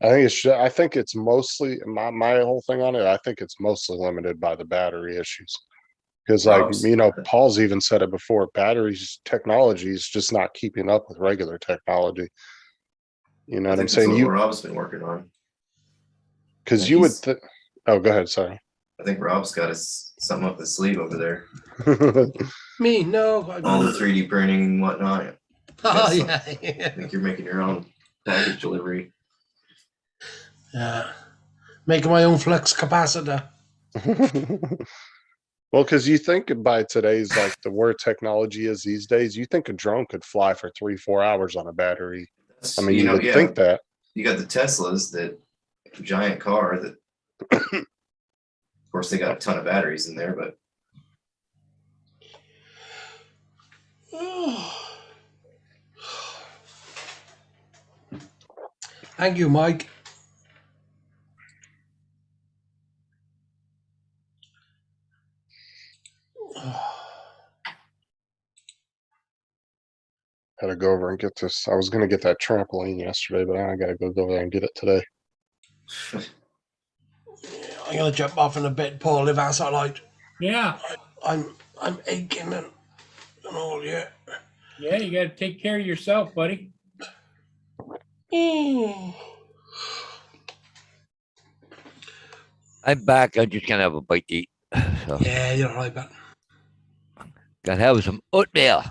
S5: I think it's mostly my whole thing on it. I think it's mostly limited by the battery issues. Because like,
S6: Rob's-
S5: you know, Paul's even said it before, batteries technology is just not keeping up with regular technology. You know
S6: I
S5: what I'm
S6: think that's
S5: saying?
S6: what
S5: You,
S6: Rob's been working on.
S5: because
S6: Yeah,
S5: you would,
S6: he's-
S5: oh, go ahead. Sorry.
S6: I think Rob's got something up his sleeve over there.
S4: Me, no.
S6: All the 3D printing and whatnot.
S4: Oh,
S6: Yes,
S4: yeah.
S6: I think you're making your own package delivery.
S4: Yeah. Making my own flux capacitor.
S5: Well, because you think by today's, like the where technology is these days, you think a drone could fly for 3-4 hours on a battery. I mean, you would think that.
S6: You got the Teslas, that giant car that, of course, they got a ton of batteries in there, but
S4: Thank you, Mike.
S5: Had to go over and get this. I was gonna get that trampoline yesterday, but I gotta go over there and get it today.
S4: I'm gonna jump off in a bit, Paul, if that's all right.
S1: Yeah,
S4: I'm aching and all, yeah.
S1: yeah, you gotta take care of yourself, buddy.
S2: I'm back. I'm just gonna have a bite to eat. So
S4: Yeah, you're right, but
S2: gotta have some oatmeal.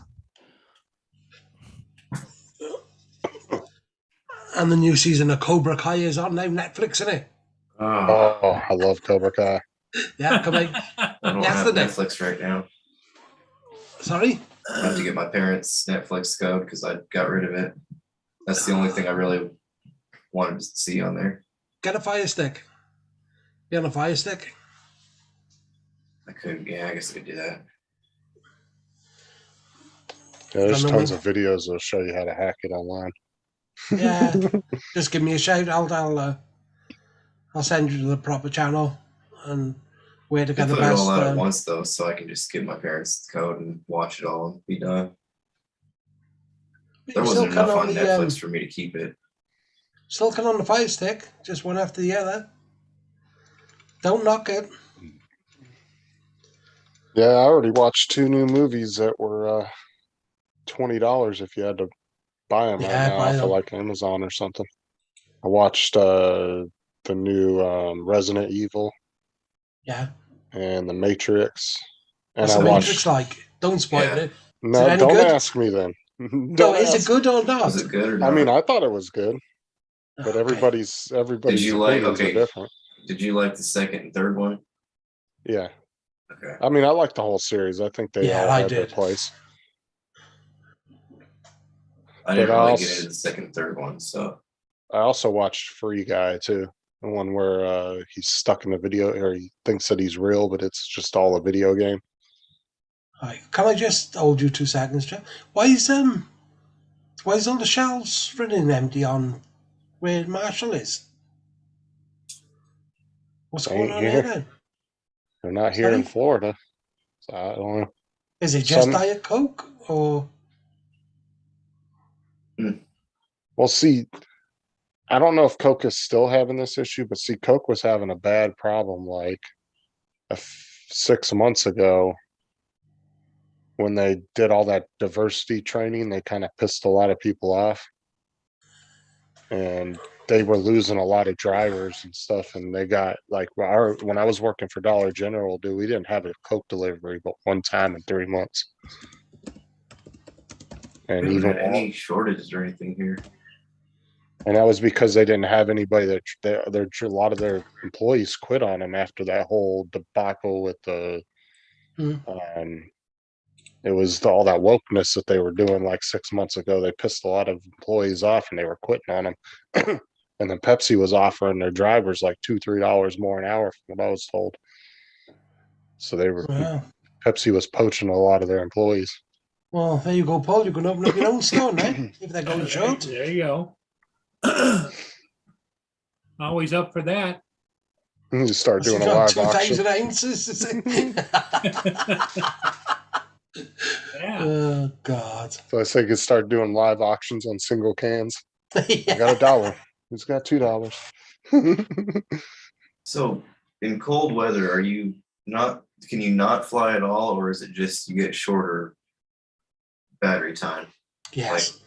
S4: and the new season of Cobra Kai is on now, Netflix, isn't it?
S5: Oh, I love Cobra Kai.
S4: Yeah, come on.
S6: I don't have
S4: Yesterday.
S6: Netflix right now.
S4: Sorry?
S6: I have to get my parents' Netflix code because I got rid of it. That's the only thing I really wanted to see on there.
S4: Get a Fire Stick. You on a Fire Stick?
S6: I could, yeah, I guess I could do that.
S5: Yeah, there's
S4: Don't know
S5: tons
S4: when-
S5: of videos that'll show you how to hack it online.
S4: Yeah. Just give me a shout. I'll send you to the proper channel and where to
S6: I
S4: get the
S6: put it
S4: best.
S6: all out at once though, so I can just give my parents the code and watch it all and be done. There
S4: still
S6: wasn't
S4: can
S6: enough on
S4: only,
S6: Netflix for me to keep it.
S4: still can on the Fire Stick, just one after the other. Don't knock it.
S5: Yeah, I already watched 2 new movies that were $20 if you had to buy them
S4: Yeah,
S5: right
S4: buy
S5: now off
S4: them.
S5: of like Amazon or something. I watched the new Resident Evil
S4: Yeah.
S5: and the Matrix, and
S4: What's
S5: I
S4: the
S5: watched.
S4: Matrix like? Don't spoil
S6: Yeah.
S4: it.
S5: No,
S4: it any
S5: don't
S4: good?
S5: ask me then.
S4: No,
S5: Don't
S4: is it
S5: ask.
S4: good or not?
S6: Was it good or
S5: I
S6: not?
S5: mean, I thought it was good, but
S4: Okay.
S5: everybody's
S6: you like-
S5: opinions
S6: okay.
S5: are different.
S6: Did you like the second and third one?
S5: Yeah,
S6: Okay.
S5: I mean, I like the whole series. I think they
S4: Yeah,
S5: all
S4: I
S5: had their
S4: did.
S5: place.
S6: I didn't
S5: But
S6: really
S5: also-
S6: get into the second and third one, so
S5: I also watched Free Guy too, the one where he's stuck in the video, or he thinks that he's real, but it's just all a video game.
S4: Right. Can I just hold you 2 seconds, Jeff? Why is all the shelves running empty on where Marshall is? What's
S5: They
S4: going
S5: ain't
S4: on
S5: here.
S4: there then?
S5: They're not here in
S4: Sorry?
S5: Florida, so I don't know.
S4: Is it just
S5: Some-
S4: Diet Coke or?
S5: Well, see, I don't know if Coke is still having this issue, but see, Coke was having a bad problem like 6 months ago when they did all that diversity training. They kind of pissed a lot of people off, and they were losing a lot of drivers and stuff. And they got like when I was working for Dollar General, dude, we didn't have a Coke delivery but one time in 3 months.
S6: we
S5: And
S6: haven't
S5: even
S6: had any shortages or anything here.
S5: and that was because they didn't have anybody that a lot of their employees quit on them after that whole debacle with the
S4: Hmm.
S5: it was all that wokeness that they were doing like 6 months ago. They pissed a lot of employees off and they were quitting on them. And then Pepsi was offering their drivers like $2-3 more an hour from what I was told. So
S4: Well,
S5: Pepsi was poaching a lot of their employees.
S4: well, there you go, Paul. You can open up your own store now if they're going short.
S1: There you go. always up for that.
S5: You just start
S4: So
S5: doing
S4: you
S5: a
S4: got
S5: live auction.
S4: 2,000 ounces. Is it?
S1: Yeah,
S4: Oh God.
S5: So I say you could start doing live auctions on single cans. I
S4: Yeah.
S5: got $1. Who's got $2?
S6: So in cold weather, are you not, can you not fly at all, or is it just you get shorter battery time?
S4: Yes.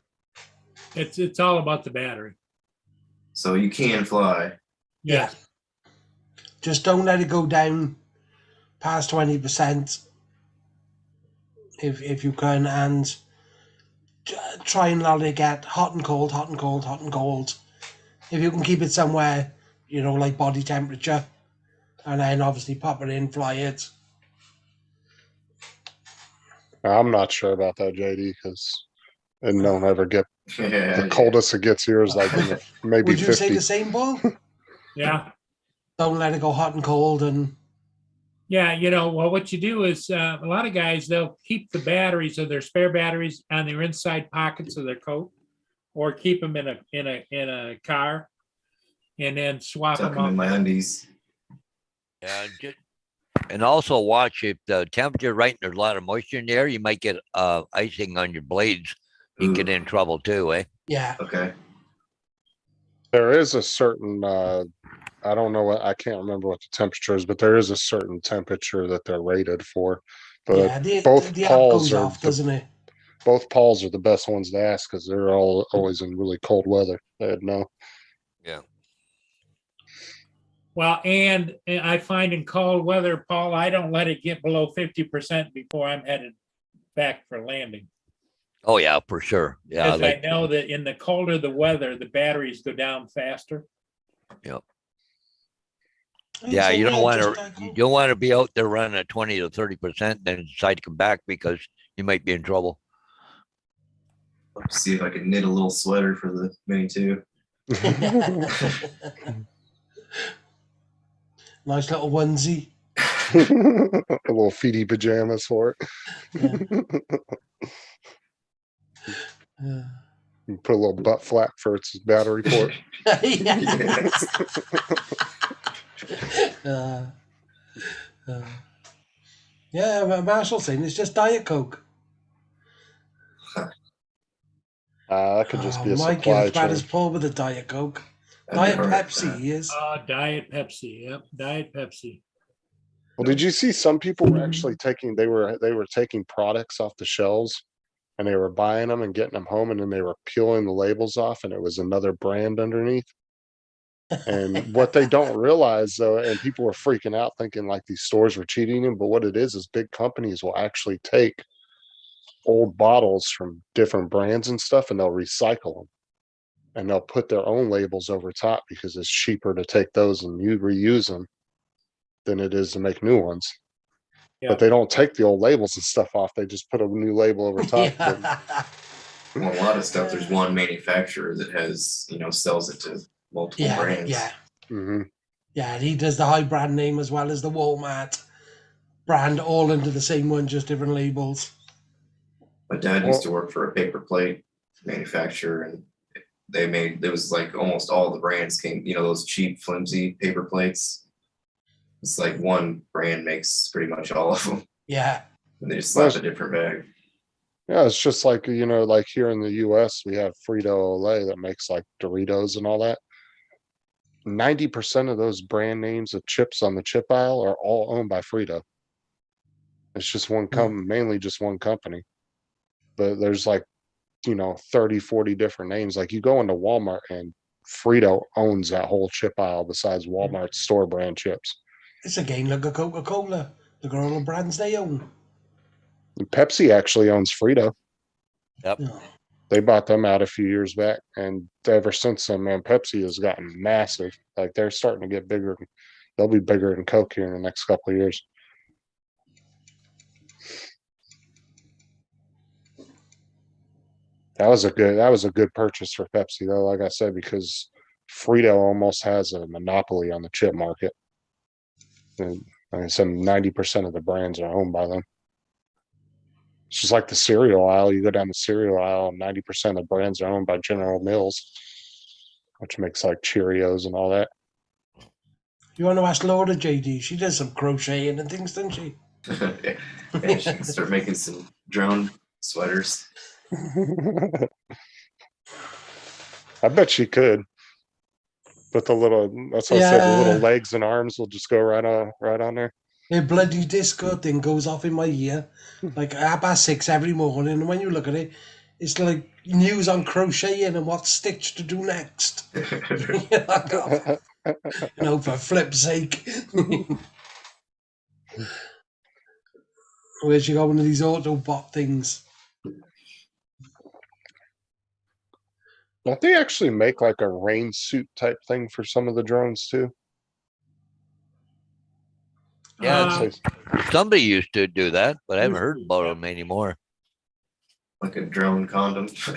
S1: it's all about the battery.
S6: So you can fly.
S4: Yeah. Just don't let it go down past 20% if you can, and try and let it get hot and cold, hot and cold, hot and cold. If you can keep it somewhere, like body temperature, and then obviously pop it in, fly it.
S5: I'm not sure about that, JD, because it don't ever get
S6: Yeah,
S5: the coldest it gets here is like in the maybe
S4: Would you say
S5: 50.
S4: the same, Paul?
S1: Yeah.
S4: Don't let it go hot and cold, and
S1: Yeah, well, what you do is a lot of guys, they'll keep the batteries or their spare batteries on their inside pockets of their coat, or keep them in a car, and then swap
S6: tuck
S1: them
S6: them in
S1: up.
S6: my undies.
S2: Yeah, and also watch if the temperature right and there's a lot of moisture in the air, you might get icing on your blades. You can get in trouble too, eh?
S4: yeah.
S6: Okay.
S5: There is a certain I don't know what, I can't remember what the temperature is, but there is a certain temperature that they're rated for. But
S4: Yeah,
S5: both
S4: the app
S5: Pauls
S4: goes
S5: are
S4: off, doesn't it?
S5: both Pauls are the best ones to ask because they're always in really cold weather. They'd know.
S2: Yeah.
S1: Well, and I find in cold weather, Paul, I don't let it get below 50% before I'm headed back for landing.
S2: Oh yeah, for sure. Yeah,
S1: Because I know that in the colder the weather, the batteries go down faster.
S2: yeah, you don't want
S4: just,
S2: to you don't want to be out there running at 20 to 30%, then decide to come back because you might be in trouble.
S6: Let's see if I can knit a little sweater for the Mini 2.
S4: Nice little onesie.
S5: A little feety pajamas for it.
S4: Yeah.
S5: You put a little butt flap for its battery port.
S6: Yes.
S4: Yeah, but Marshall's saying it's just Diet Coke.
S5: That could just be a
S4: Mike,
S5: supply
S4: as bad
S5: chain.
S4: as Paul with a Diet Coke.
S6: That'd
S4: Diet
S6: be hard.
S4: Pepsi he is.
S1: Diet Pepsi. Yep, Diet Pepsi.
S5: Well, did you see some people were actually taking they were taking products off the shelves and they were buying them and getting them home and then they were peeling the labels off and it was another brand underneath. And what they don't realize though, and people were freaking out thinking like these stores were cheating them, but what it is big companies will actually take old bottles from different brands and stuff and they'll recycle them. And they'll put their own labels over top because it's cheaper to take those and you reuse them than it is to make new ones.
S1: Yeah.
S5: But they don't take the old labels and stuff off. They just put a new label over top.
S4: Yeah.
S6: Well, a lot of stuff, there's one manufacturer that has, sells it to multiple
S4: Yeah,
S6: brands.
S4: yeah.
S5: Mm-hmm.
S4: Yeah, and he does the high brand name as well as the Walmart brand, all under the same one, just different labels.
S6: My dad used to work for a paper plate manufacturer, and it was like almost all the brands came, those cheap, flimsy paper plates. It's like one brand makes pretty much all of them.
S4: Yeah.
S6: And they just slap a different bag.
S5: Yeah, it's just like, like here in the US, we have Frito-Lay that makes like Doritos and all that. 90% of those brand names of chips on the chip aisle are all owned by Frito. It's just one mainly just one company. But there's like, 30, 40 different names. Like you go into Walmart and Frito owns that whole chip aisle besides Walmart's store brand chips.
S4: It's again like a Coca-Cola. Look at all the brands they own.
S5: And Pepsi actually owns Frito.
S2: Yep.
S4: Oh.
S5: They bought them out a few years back, and ever since then, man, Pepsi has gotten massive. Like they're starting to get bigger. They'll be bigger than Coke here in the next couple of years. That was a good purchase for Pepsi though, like I said, because Frito almost has a monopoly on the chip market. And like I said, 90% of the brands are owned by them. It's just like the cereal aisle. You go down the cereal aisle, and 90% of the brands are owned by General Mills, which makes like Cheerios and all that.
S4: You want to ask Laura, JD? She does some crocheting and things, doesn't she?
S6: Yeah, she can start making some drone sweaters.
S5: I bet she could. But that's what I said, the little
S4: Yeah.
S5: legs and arms will just go right on there.
S4: A bloody disco thing goes off in my ear like 6:30 every morning, and when you look at it, it's like news on crocheting and what stitch to do next. For flip's sake. Where's you got one of these Autobot things?
S5: Don't they actually make like a rain suit type thing for some of the drones too?
S2: Yeah,
S1: Uh,
S2: somebody used to do that, but I haven't heard about them anymore.
S6: Like a drone condom.
S5: Yeah,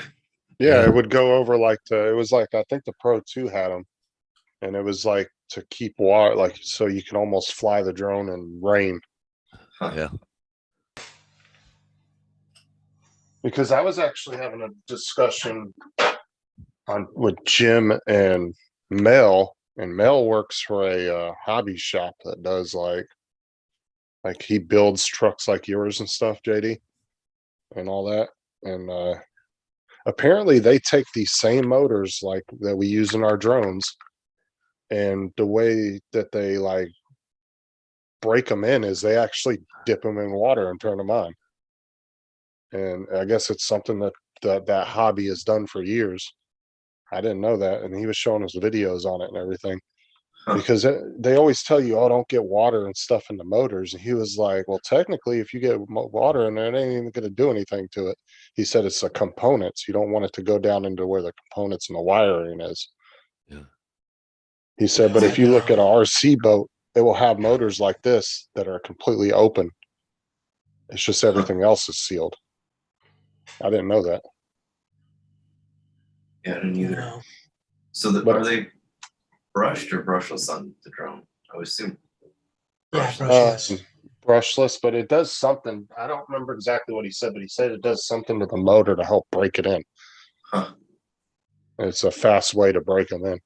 S2: Yeah.
S5: it would go over like it was like, I think the Pro 2 had them. And it was like to keep water, like, so you can almost fly the drone in rain.
S2: Yeah.
S5: Because I was actually having a discussion with Jim and Mel, and Mel works for a hobby shop that does like he builds trucks like yours and stuff, JD, and all that. And apparently they take these same motors like that we use in our drones, and the way that they like break them in is they actually dip them in water and turn them on. And I guess it's something that hobby has done for years. I didn't know that, and he was showing us videos on it and everything. Because they always tell you, oh, don't get water and stuff in the motors. And he was like, well, technically, if you get water in there, it ain't even going to do anything to it. He said it's the components. You don't want it to go down into where the components and the wiring is.
S2: Yeah.
S5: He said, but if you look at an RC boat, it will have motors like this that are completely open. It's just everything else is sealed. I didn't know that.
S6: Yeah, I didn't either.
S4: No.
S6: So
S5: But-
S6: are they brushed or brushless on the drone? I would assume.
S4: Yeah,
S6: brushless.
S4: brushless.
S5: Brushless, but it does something. I don't remember exactly what he said, but he said it does something to the motor to help break it in.
S6: Huh.
S5: It's a fast way to break them in.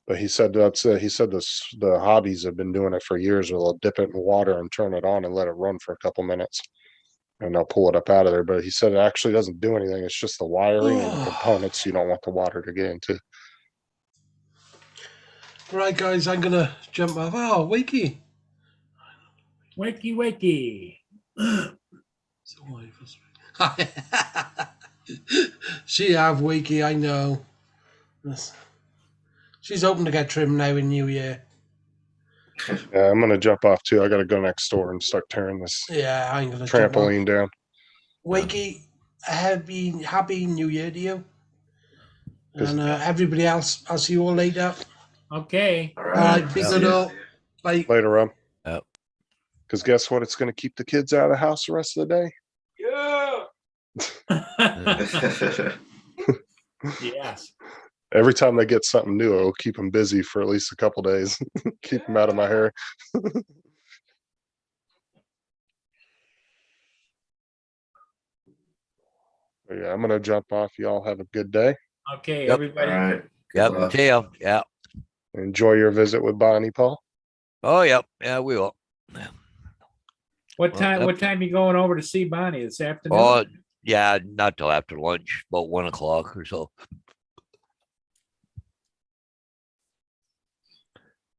S5: But he said he said the hobbies have been doing it for years, where they'll dip it in water and turn it on and let it run for a couple minutes, and they'll pull it up out of there. But he said it actually doesn't do anything. It's just the wiring and the components you don't want the water to get into.
S4: Right, guys, I'm gonna jump off. Oh, Wakey.
S1: wakey, wakey.
S4: She have Wakey, I know. She's hoping to get trimmed now in New Year.
S5: Yeah, I'm gonna jump off too. I gotta go next door and start tearing this
S4: Yeah, I'm gonna jump off.
S5: trampoline down.
S4: Wakey, happy New Year to you.
S5: Just-
S4: And everybody else, I'll see you all later.
S1: Okay.
S6: All
S4: All right, big
S6: See
S4: good
S6: ya.
S4: all. Bye.
S5: Later on.
S2: Yep.
S5: Because guess what? It's gonna keep the kids out of the house the rest of the day.
S7: Yeah.
S1: Yes.
S5: Every time they get something new, it'll keep them busy for at least a couple days. Keep them out of my hair. But yeah, I'm gonna jump off. Y'all have a good day.
S1: Okay,
S2: Yep.
S6: All
S1: everybody.
S6: right.
S2: Yep.
S6: luck.
S2: See ya. Yeah.
S5: Enjoy your visit with Bonnie, Paul.
S2: Oh, yep. Yeah, we will.
S1: What
S2: Well,
S1: time?
S2: yep.
S1: What time you going over to see Bonnie this afternoon?
S2: Oh, yeah, not till after lunch, about 1 o'clock or so.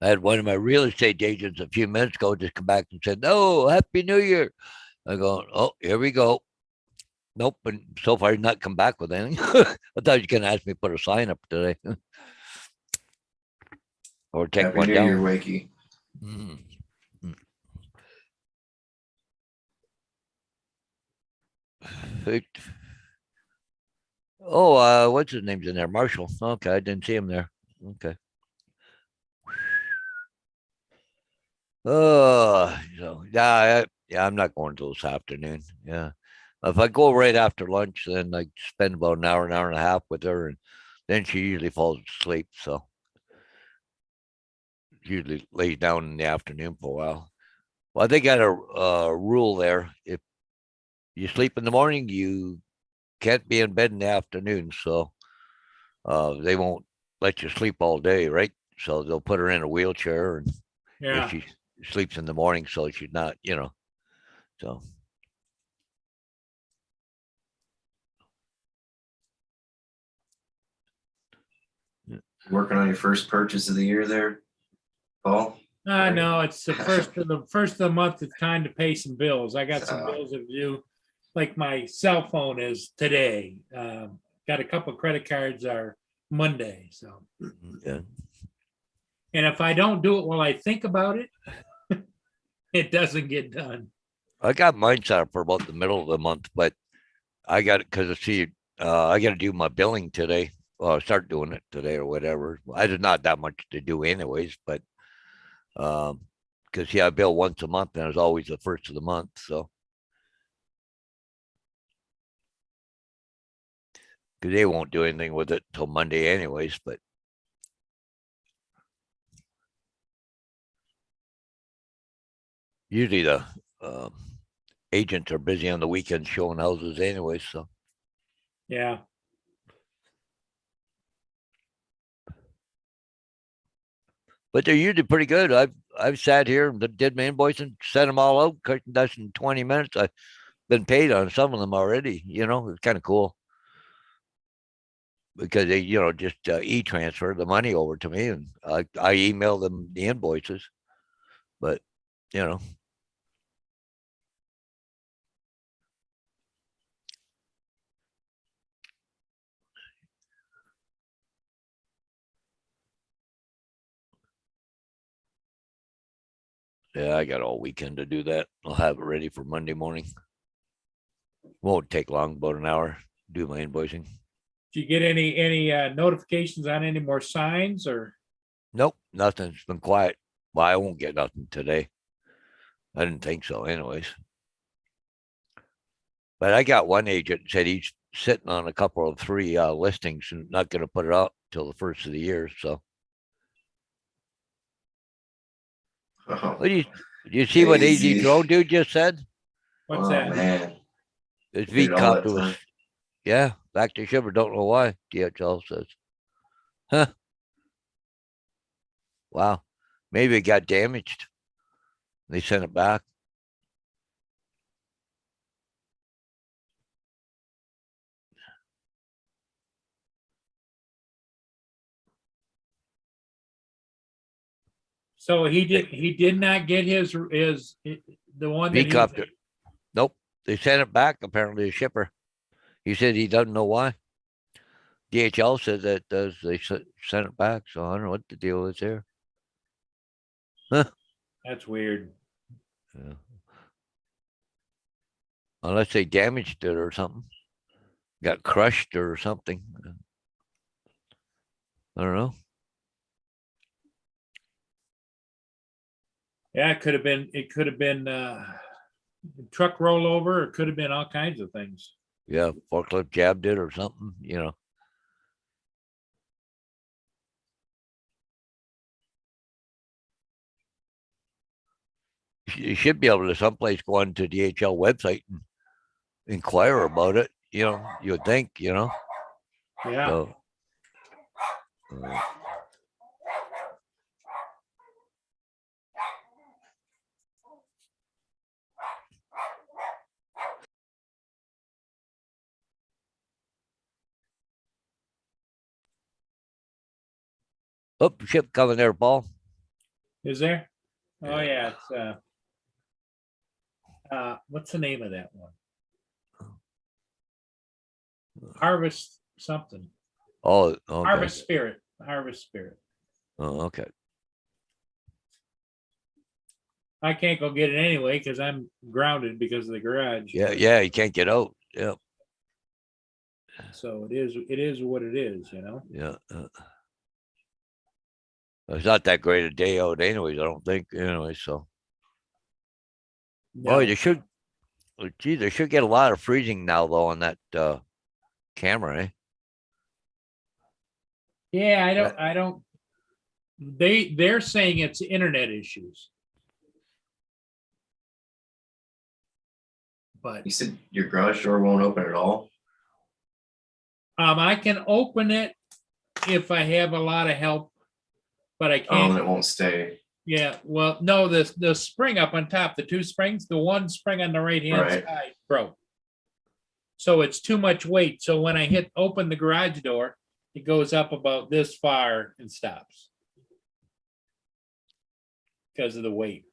S2: I had one of my real estate agents a few minutes ago just come back and said, "No, Happy New Year." I go, "Oh, here we go." Nope, and so far he's not come back with anything. I thought he was gonna ask me to put a sign up today. Or take
S6: Happy
S2: one
S6: New
S2: down.
S6: Year, Wakey.
S2: Mhm. Right. Oh, what's his name's in there? Marshall. Okay, I didn't see him there. Okay. So yeah, I'm not going till this afternoon. Yeah. If I go right after lunch, then I spend about an hour and a half with her, and then she usually falls asleep. So usually lays down in the afternoon for a while. Well, they got a rule there. If you sleep in the morning, you can't be in bed in the afternoon. So they won't let you sleep all day, right? So they'll put her in a wheelchair and
S1: Yeah.
S2: if she sleeps in the morning, so she's not, so.
S6: Working on your first purchase of the year there, Paul? Right.
S1: No, it's the first of the month. It's time to pay some bills. I got some bills to do. Like my cell phone is today. Got a couple credit cards are Monday. So,
S2: Yeah.
S1: and if I don't do it while I think about it, it doesn't get done.
S2: I got mine set up for about the middle of the month, but I got it because I got to do my billing today. Well, start doing it today or whatever. There's not that much to do anyways, but because I bill once a month and it's always the first of the month. So because they won't do anything with it till Monday anyways, but usually the agents are busy on the weekends showing houses anyways. So
S1: Yeah.
S2: but they're usually pretty good. I've sat here and did my invoicing, sent them all out, cutting dust in 20 minutes. I've been paid on some of them already. It's kind of cool because they, just e-transfer the money over to me, and I email them the invoices. But yeah, I got all weekend to do that. I'll have it ready for Monday morning. Won't take long, about an hour. Do my invoicing.
S1: Did you get any notifications on any more signs or?
S2: Nope, nothing. It's been quiet. Well, I won't get nothing today. I didn't think so, anyways. But I got one agent said he's sitting on a couple of 3 listings and not going to put it out till the first of the year. So,
S6: Oh,
S2: what do you see what AG
S6: Easy.
S2: Drone dude just said?
S1: What's
S6: oh,
S1: that?
S6: man.
S2: His
S6: Did it all that
S2: VCOP was,
S6: time.
S2: yeah, back to shiver. Don't know why. DHL says, huh? Wow, maybe it got damaged. They sent it back.
S1: So he did not get the one that
S2: VCOP.
S1: he,
S2: Nope, they sent it back. Apparently, the shipper. He said he doesn't know why. DHL says that they sent it back. So I don't know what the deal is there.
S1: that's weird.
S2: Yeah. Unless they damaged it or something, got crushed or something. I don't know.
S1: Yeah, it could have been truck rollover. It could have been all kinds of things.
S2: Yeah, forklift jabbed it or something. You should be able to someplace go onto DHL website and inquire about it. You would think.
S1: Yeah.
S2: So, oh, ship coming there, Paul.
S1: Is there? Oh
S2: Yeah.
S1: yeah, it's what's the name of that one? Harvest something.
S2: Oh, okay.
S1: Harvest Spirit. Harvest Spirit.
S2: Oh, okay.
S1: I can't go get it anyway because I'm grounded because of the garage.
S2: Yeah, you can't get out. Yeah,
S1: So it is what it is,
S2: yeah. It's not that great a day out, anyways. I don't think. Anyway, so
S1: No.
S2: they should. Gee, they should get a lot of freezing now, though, on that camera, eh?
S1: Yeah, I don't. They're saying it's internet issues. But
S6: You said your garage door won't open at all?
S1: I can open it if I have a lot of help, but I
S6: Oh, and
S1: can't.
S6: it won't stay.
S1: Yeah, well, no, the spring up on top, the two springs, the one spring on the right-hand
S6: Right.
S1: side broke. So it's too much weight. So when I open the garage door, it goes up about this far and stops. Because of the weight.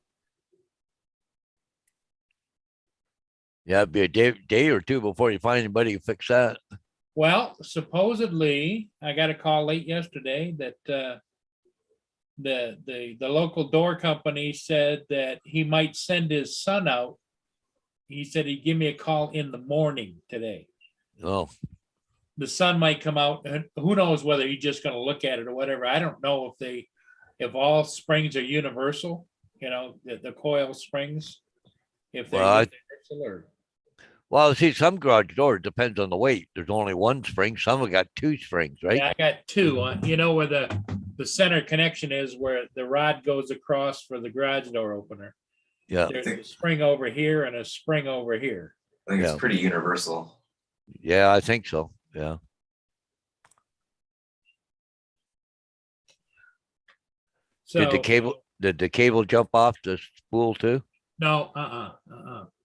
S2: Yeah, it'd be a day or two before you find anybody to fix that.
S1: Well, supposedly, I got a call late yesterday that the local door company said that he might send his son out. He said he'd give me a call in the morning today.
S2: Oh,
S1: The son might come out, and who knows whether he's just gonna look at it or whatever. I don't know if all springs are universal, the coil springs. If they're
S2: Well,
S1: universal or,
S2: well, see, some garage doors depends on the weight. There's only one spring. Some have got two springs, right?
S1: yeah, I got two on, where the center connection is where the rod goes across for the garage door opener.
S2: Yeah,
S1: There's a spring over here and a spring over here.
S6: I think
S2: Yeah.
S6: it's pretty universal.
S2: yeah, I think so. Yeah.
S1: So.
S2: Did the cable jump off the spool too?
S1: No,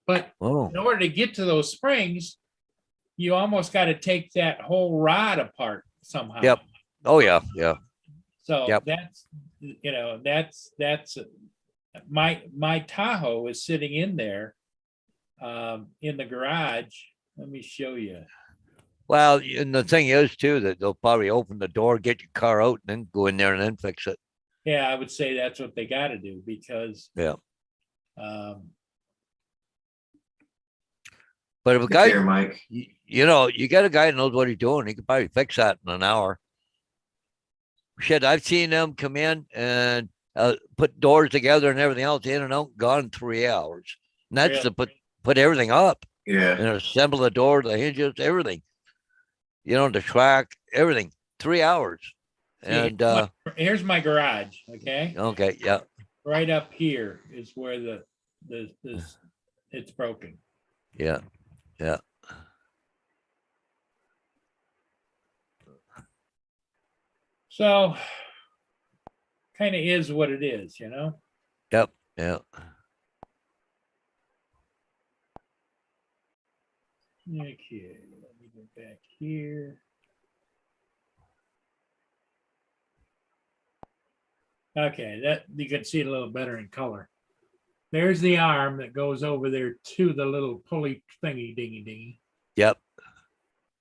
S1: But
S2: Oh,
S1: in order to get to those springs, you almost got to take that whole rod apart somehow.
S2: Yep. Oh, yeah, yeah.
S1: So
S2: Yep.
S1: that's my Tahoe is sitting in there in the garage. Let me show you.
S2: Well, and the thing is too, that they'll probably open the door, get your car out and then go in there and then fix it.
S1: Yeah, I would say that's what they got to do because
S2: Yeah.
S1: um,
S2: But if a
S6: Good
S2: guy,
S6: there, Mike.
S2: you got a guy that knows what he's doing, he could probably fix that in an hour. Shit, I've seen them come in and put doors together and everything else in and out, gone in 3 hours. And that's to put everything up
S6: Yeah.
S2: and assemble the door, the hinges, everything. The track, everything. 3 hours.
S1: see,
S2: And
S1: here's my garage. Okay,
S2: okay, yeah.
S1: right up here is where it's broken.
S2: Yeah. Yeah.
S1: So kind of is what it is,
S2: Yep. Yeah.
S1: Okay, let me go back here. Okay, that you can see it a little better in color. There's the arm that goes over there to the little pulley thingy dingy dingy.
S2: Yep.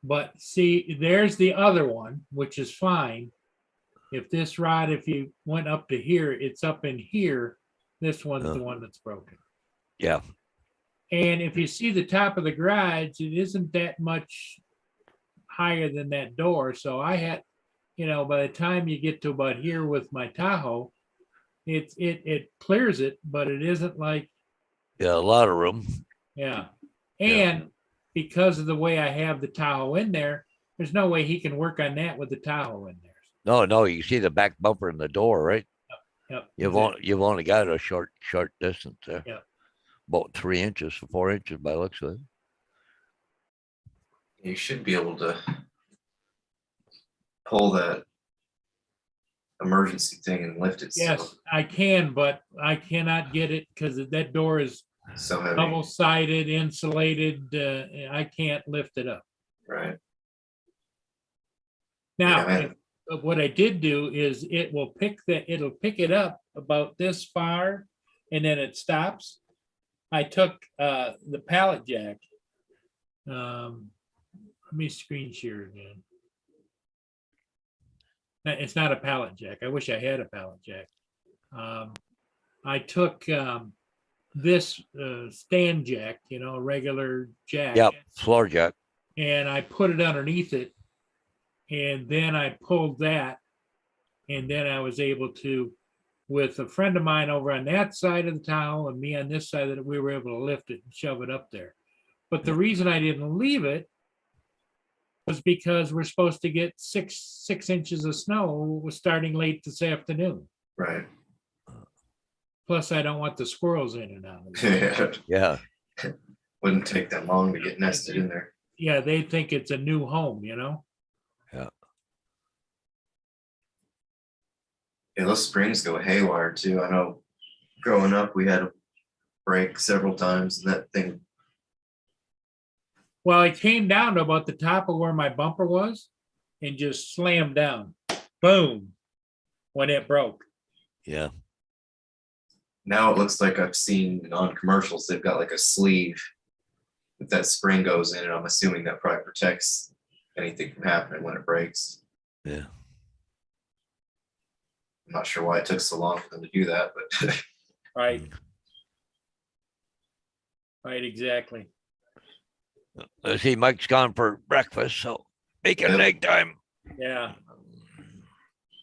S1: But see, there's the other one, which is fine. If this rod, if you went up to here, it's up in here. This one's the one that's broken.
S2: Yeah.
S1: And if you see the top of the garage, it isn't that much higher than that door. So I had, by the time you get to about here with my Tahoe, it clears it, but it isn't like,
S2: Yeah. A lot of room.
S1: yeah.
S2: Yeah.
S1: And because of the way I have the Tahoe in there, there's no way he can work on that with the Tahoe in there.
S2: No, you see the back bumper in the door, right?
S1: Yep.
S2: You've only got a short distance there.
S1: Yeah.
S2: About 3 inches, 4 inches by the looks of it.
S6: You should be able to pull that emergency thing and lift it.
S1: Yes, I can, but I cannot get it because that door is
S6: So heavy.
S1: double-sided, insulated. I can't lift it up.
S6: Right.
S1: Now,
S6: Yeah.
S1: what I did do is it'll pick it up about this far and then it stops. I took the pallet jack. Let me screen share again. It's not a pallet jack. I wish I had a pallet jack. I took this stand jack, a regular jack.
S2: Yep. Floor jack.
S1: And I put it underneath it. And then I pulled that. And then I was able to, with a friend of mine over on that side of the towel and me on this side, that we were able to lift it and shove it up there. But the reason I didn't leave it was because we're supposed to get six inches of snow starting late this afternoon.
S6: Right.
S1: Plus, I don't want the squirrels in and out.
S2: Yeah.
S6: Wouldn't take that long to get nested in there.
S1: Yeah, they think it's a new home,
S2: Yeah.
S6: Yeah, those springs go haywire too. I know growing up, we had to break several times and that thing,
S1: Well, it came down to about the top of where my bumper was and just slammed down. Boom. When it broke.
S2: Yeah.
S6: now it looks like I've seen on commercials, they've got like a sleeve that spring goes in, and I'm assuming that probably protects anything from happening when it breaks.
S2: Yeah.
S6: I'm not sure why it took so long for them to do that, but
S1: Right. Right, exactly.
S2: I see Mike's gone for breakfast, so make it
S6: Yep.
S2: nighttime.
S1: Yeah.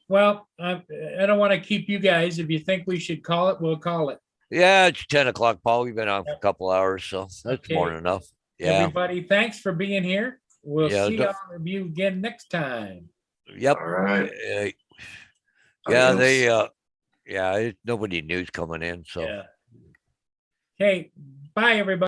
S1: Well, I don't want to keep you guys. If you think we should call it, we'll call it.
S2: Yeah, it's 10 o'clock, Paul. We've been on for a
S1: Yep.
S2: couple hours, so that's more
S1: Okay.
S2: than enough. Yeah.
S1: Everybody, thanks for being here. We'll
S2: Yeah,
S1: see
S2: don't-
S1: all of you again next time.
S2: Yep.
S6: all right.
S2: Yeah,
S6: Adios.
S2: nobody news coming in, so.
S1: Yeah. Okay, bye, everybody.